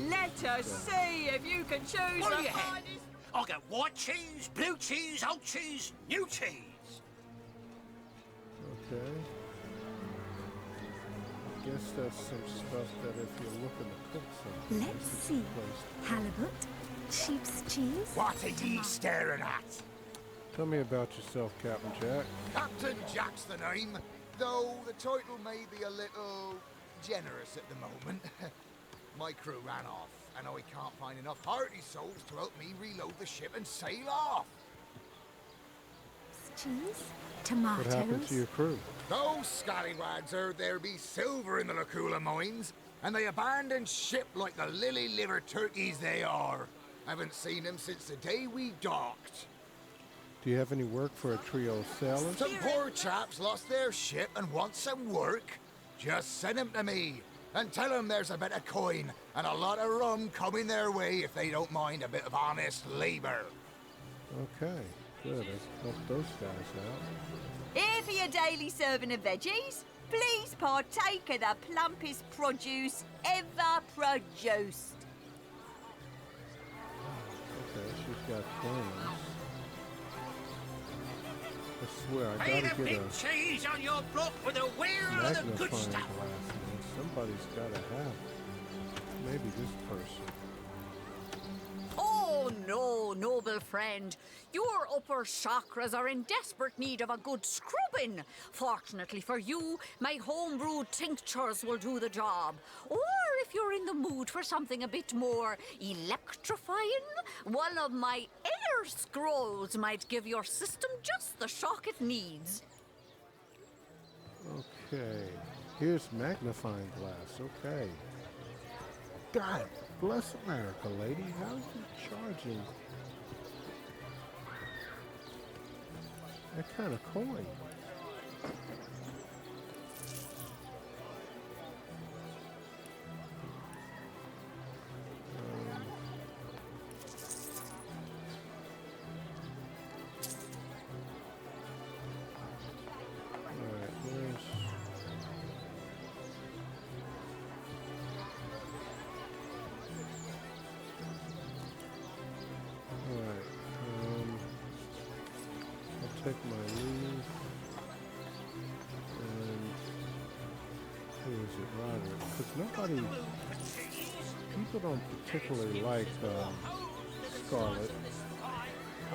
Let us see if you can choose What do the you have? finest. I got white cheese, blue cheese, old cheese, new cheese. Okay. I guess that's some stuff that if you're looking to cook something. Let's this is see. the place to- Halibut, sheep's cheese. What are ye staring at? Tell me about yourself, Captain Jack. Captain Jack's the name, though the title may be a little generous at the moment. My crew ran off, and I can't find enough hearty souls to help me reload the ship and sail off. Cheese, tomatoes. What happened to your crew? Those scallywags heard there be silver in the Lacula mines, and they abandoned ship like the lily-livered turkeys they are. Haven't seen them since the day we docked. Do you have any work for a trio of sailors? Some poor chaps lost their ship and want some work. Just send them to me, and tell them there's a bit of coin and a lot of rum coming their way if they don't mind a bit of honest labor. Okay, good. Let's help those guys out. Here for your daily serving of veggies, please partake of the plumpest produce ever produced. Okay, she's got coins. I swear, I Pay gotta the get big a cheese on your block with the wheel of the good magnifying stuff. glass, man. Somebody's gotta have it. Maybe this person. Oh, no, noble friend. Your upper chakras are in desperate need of a good scrubbing. Fortunately for you, my homebrewed tinctures will do the job. Or if you're in the mood for something a bit more electrifying, one of my air scrolls might give your system just the shock it needs. Okay. Here's magnifying glass. Okay. God bless America, lady. How are you charging that kind of coin? take my leave. And who is it, Roderick? Because people don't particularly like Scarlet.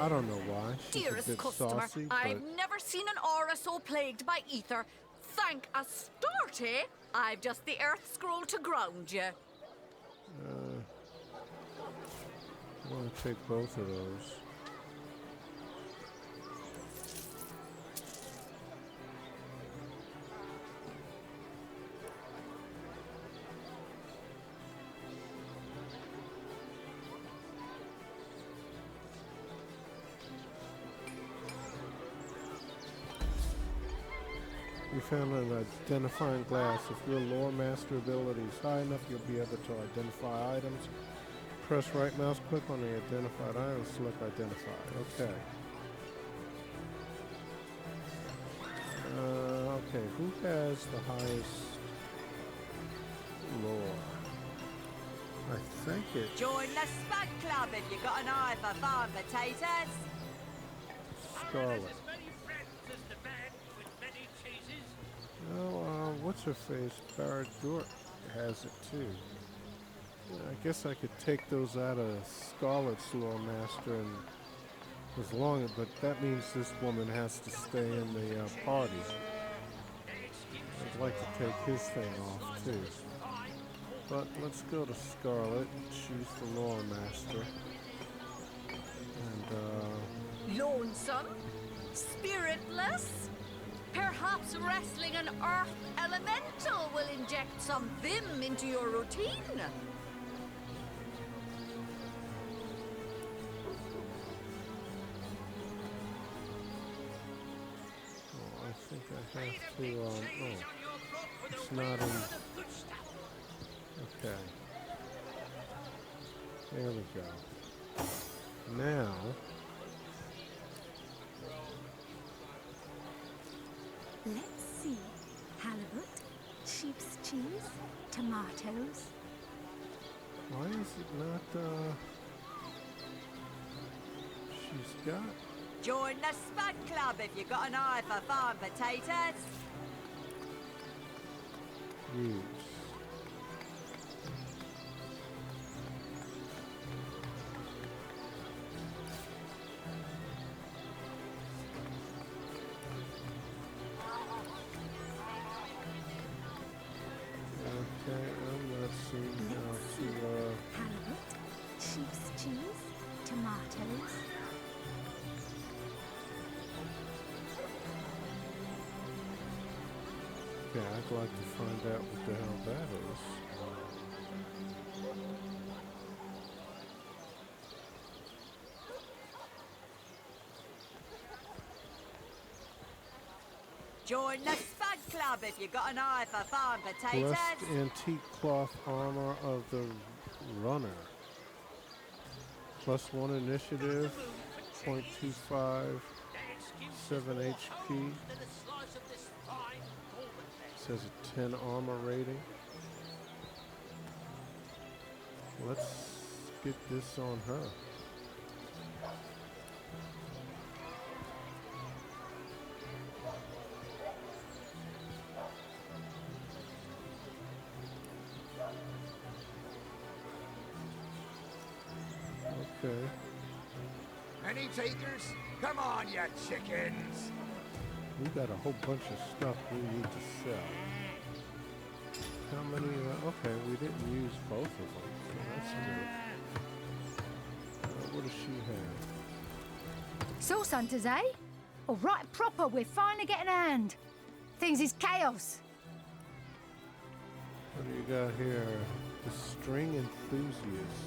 I don't know why. She's Dearest a bit customer, saucy, I've but never seen an aura so plagued by ether. Thank Astarte, I've just the earth scroll to ground you. I want to take both of those. You found an identifying glass. If your lore master ability is high enough, you'll be able to identify items. Press right mouse click on the identified item, select identify. Okay. Okay, who has the highest lore? I think it's Join the Spud Club if you got an eye for farm potatoes. Scarlet. No, what's her face? Barrett Dort has it too. Yeah, I guess I could take those out of Scarlet's lore master, and but that means this woman has to stay in the party. I'd like to take his thing off too. But let's go to Scarlet. She's the lore master. And Lonesome? Spiritless? Perhaps wrestling an earth elemental will inject some vim into your routine. I think I have to, oh, it's not in, okay. There we go. Now, Let's see. Halibut, sheep's cheese, tomatoes. why is it not, she's got, Join the Spud Club if you got an eye for farm potatoes. use. Okay, I'm not seeing how to, Halibut, sheep's cheese, tomatoes. yeah, I'd like to find out what the hell that is. Join the Spud Club if you got an eye for farm potatoes. Blessed antique cloth armor of the runner. +1 initiative, 0.25, 7 HP. Says a 10 armor rating. Let's get this on her. Okay. Any takers? Come on, you chickens! We got a whole bunch of stuff we need to sell. How many? Okay, we didn't use both of them, so that's good. What does she have? Source hunters, eh? All right, proper. We're finally getting a hand. Things is chaos. What do you got here? The string enthusiast.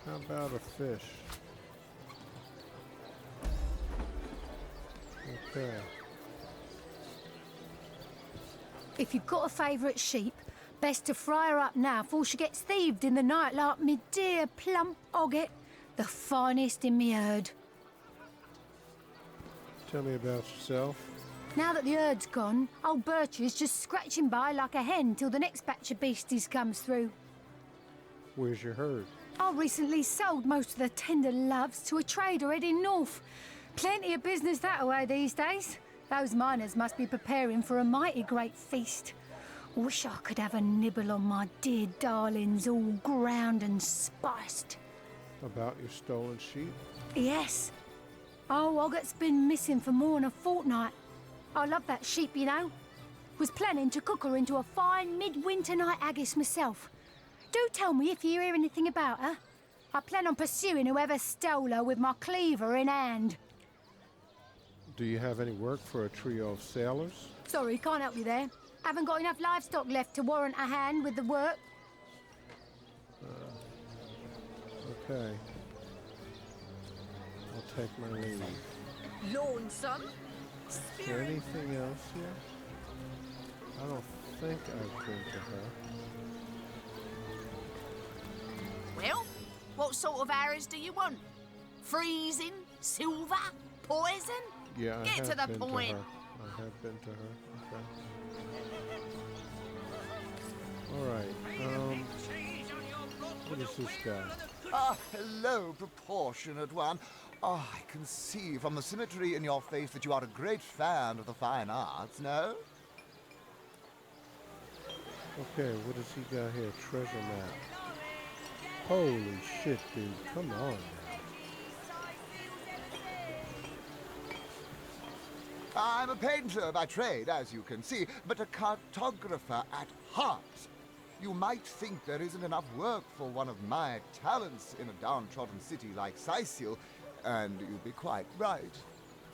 How about a fish? Okay. If you've got a favourite sheep, best to fry her up now before she gets thieved in the night like me dear plump Ogget, the finest in me herd. Tell me about yourself. Now that the herd's gone, old Bertie's just scratching by like a hen till the next batch of beasties comes through. Where's your herd? I recently sold most of the tender loves to a trader heading north. Plenty of business that way these days. Those miners must be preparing for a mighty great feast. Wish I could have a nibble on my dear darlings, all ground and spiced. About your stolen sheep? Yes. Oh, Ogget's been missing for more than a fortnight. I love that sheep, you know. Was planning to cook her into a fine midwinter night haggis myself. Do tell me if you hear anything about her. I plan on pursuing whoever stole her with my cleaver in hand. Do you have any work for a trio of sailors? Sorry, can't help you there. Haven't got enough livestock left to warrant a hand with the work. Okay. I'll take my leave. Lonesome? Is there anything else here? I don't think I've been to her. Well, what sort of arrows do you want? Freezing? Silver? Poison? Yeah, I Get have to the been point. to her. I have been to her. Okay. All right. What is this guy? Ah, hello, proportionate one. Oh, I can see from the symmetry in your face that you are a great fan of the fine arts, no? Okay, what does he got here? Treasure map. Holy shit, dude. Come on now. I'm a painter by trade, as you can see, but a cartographer at heart. You might think there isn't enough work for one of my talents in a downtrodden city like Sicil, and you'd be quite right.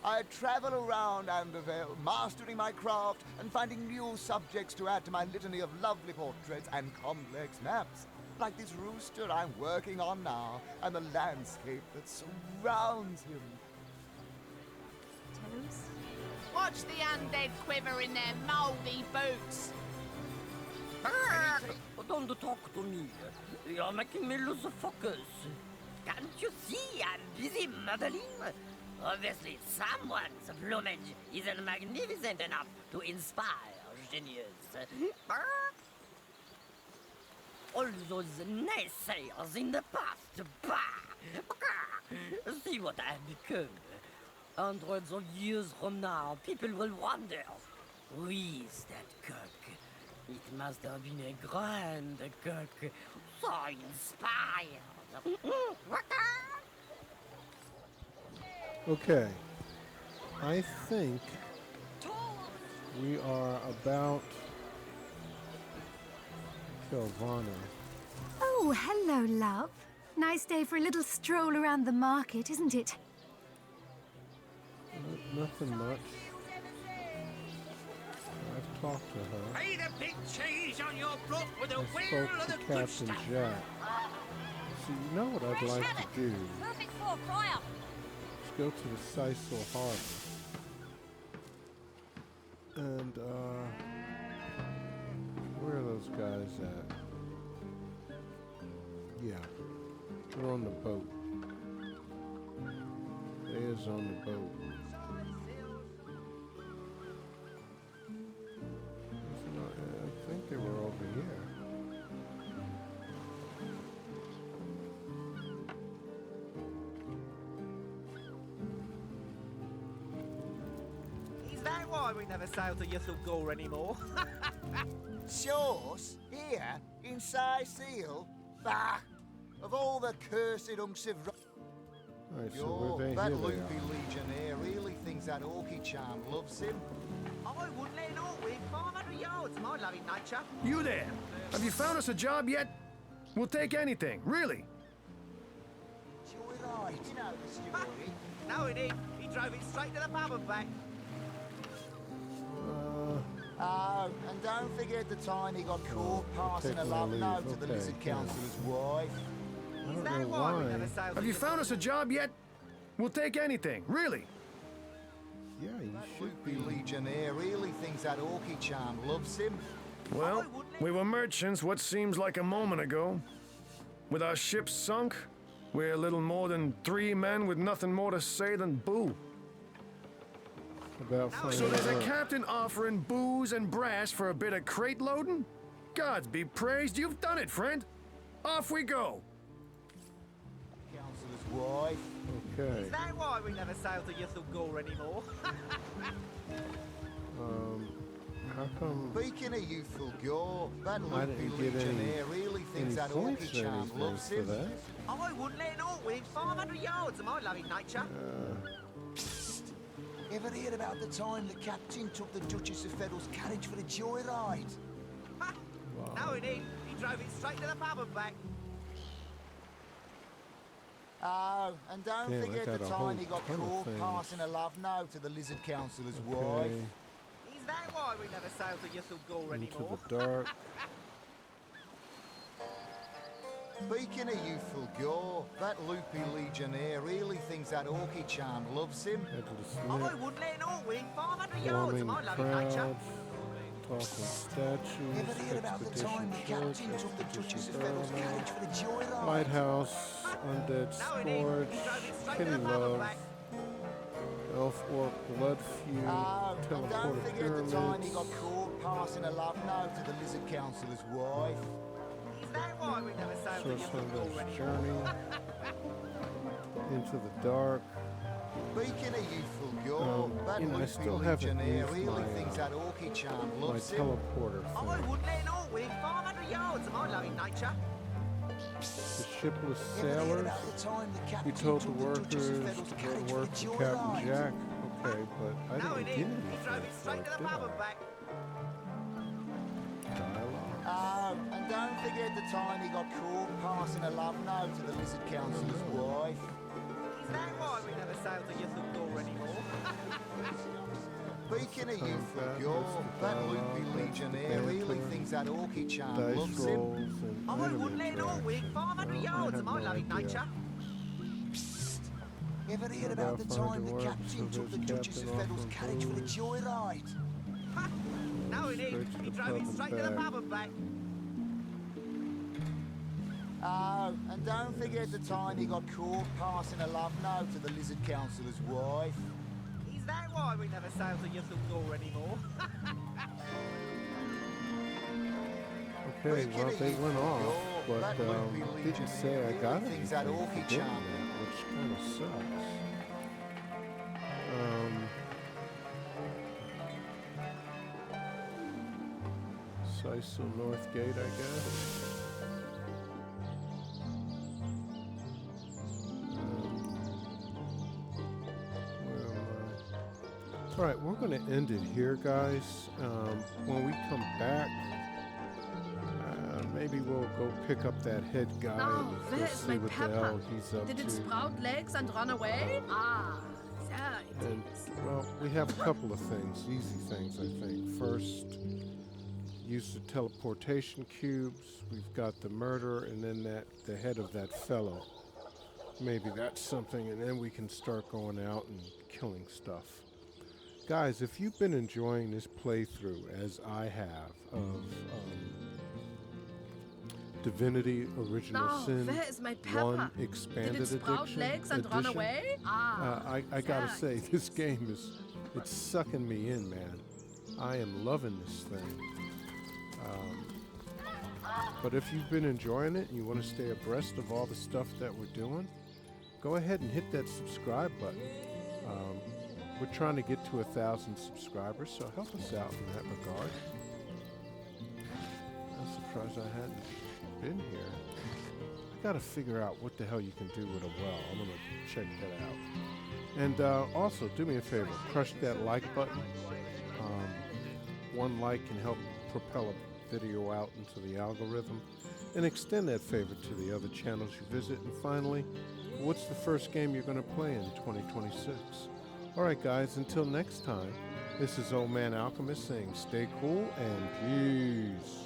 I travel around Andervale, mastering my craft and finding new subjects to add to my litany of lovely portraits and complex maps, like this rooster I'm working on now, and the landscape that surrounds him. Watch the undead quiver in their mouldy boots. Don't talk to me. You're making me lose focus. Can't you see I'm busy modeling? Obviously, someone's plumage isn't magnificent enough to inspire genius. All those naysayers in the past, see what I've become. Hundreds of years from now, people will wonder, who is that cook? It must have been a grand cook, so inspired. Okay. I think we are about Kilvana. Oh, hello, love. Nice day for a little stroll around the market, isn't it? Nothing much. I've talked to her. Pay the big cheese on your block with the I will spoke of to the good Captain stuff. Jack. So you know what I'd like to do? Perfect for a fryer. Let's go to the Sisal Harbor. And, where are those guys at? Yeah, they're on the boat. They is on the boat. I think they were over here. Is that why we never sail to Yssel Gore anymore? Shores? Here? In Sicil? Bah! Of all the cursed hunks of... Alright, so where they that here they loopy are. legionnaire really thinks that orky charm loves him. I wouldn't let an Orwig 500 yards, my loving nature. You there? Have you found us a job yet? We'll take anything, really. You're right, you know the story. No, he did. He drove it straight to the pub and back. Oh, and don't forget the time he got caught passing a love note to the lizard councillor's wife. I don't know why. Have you found us a job yet? We'll take anything, really. Yeah, you should be. Loopy legionnaire really thinks that orky charm loves him. Well, we were merchants what seems like a moment ago. With our ship sunk, we're little more than 3 men with nothing more to say than boo. About So there's a captain offering booze and brass for a bit of crate loading? Gods be praised, you've done it, friend. Off we go. Okay. Is that why we never sail to Yuthel Gore anymore? How come Speaking of youthful gore, that I didn't loopy get legionnaire really thinks that points orky or charm anything loves for him? that? I wouldn't let an orc within 500 yards of my loving nature. Ever hear about the time the captain took the Duchess of Federal's carriage for a joyride? No, he didn't. He drove it straight to the pub and back. Oh, and don't Damn, I forget got the a time whole he got ton of caught things. passing a love note to the lizard councillor's wife. Okay. Is that why we never sail to Yuthel Gore Into anymore? the dark. Speaking of youthful gore, that loopy legionnaire really thinks that orky charm loves him. I wouldn't let an orc within 500 yards of Forming my loving nature. crowd. Talking statues. Ever hear about the time the captain took the Duchess of Federal's carriage for the joyride? Lighthouse. Undead Scourge. Kitty Love. Elf Orc Blood Feud. Oh, and don't Teleported forget the time he Pyramids. got caught passing a love note to the lizard councillor's wife. Is that why we never sail to Source Yuthel Gore Hunter's anymore? Journey. Into the dark. Speaking of youthful gore, that you know, I loopy still haven't legionnaire used really my, thinks that orky charm my loves him. teleporter I thing. wouldn't let an orc within 500 yards of my loving nature. The shipless Ever hear sailors. about the time the You captain told the took the workers Duchess of to Federal's go carriage work for for the Captain joyride? Jack. Okay, but I No, didn't he get didn't. anything He drove it for straight it, to the did pub I? and back. Dialogue. Oh, and don't forget the time he got caught passing a love note to the lizard councillor's wife. Is that why we never sail to Yuthel Gore anymore? Speaking of youthful gore, that loopy legionnaire really thinks that orky charm Dice loves him. rolls and I item wouldn't let an orc within 500 Well, yards I of my have no loving idea. nature. Ever hear about the time the captain took the Duchess of Federal's carriage for the joyride? No, he didn't. Straight to He the drove pub it and straight to the back. pub and back. Oh, and don't forget the time he got caught passing a love note to the lizard councillor's wife. Is that why we never sail to Yuthel Gore anymore? Okay, well, they went off, but didn't say I got anything. that orky didn't charm. they? Which kind of sucks. Sisal North Gate, I guess. Where am I? All right, we're going to end it here, guys. When we come back, maybe we'll go pick up that head guy Oh, and go there's see my what the pepper. hell he's up Did it to. sprout legs and run away? Ah, there it And, is. well, we have a couple of things, easy things, I think. First, use the teleportation cubes. We've got the murderer, and then the head of that fellow. Maybe that's something, and then we can start going out and killing stuff. Guys, if you've been enjoying this playthrough, as I have, of Divinity Original Oh, Sin where is my pepper? 1 Expanded Did it sprout Edition, legs and run away? Ah, I gotta there say, it this game it's sucking me in, man. I am loving this thing. But if you've been enjoying it and you want to stay abreast of all the stuff that we're doing, go ahead and hit that subscribe button. We're trying to get to 1,000 subscribers, so help us out in that regard. I'm surprised I hadn't been here. I gotta figure out what the hell you can do with a well. I'm gonna check that out. And also, do me a favor, crush that like button. One like can help propel a video out into the algorithm, and extend that favor to the other channels you visit. And finally, what's the first game you're gonna play in 2026? Alright guys, until next time, this is Old Man Alchemist saying stay cool and peace.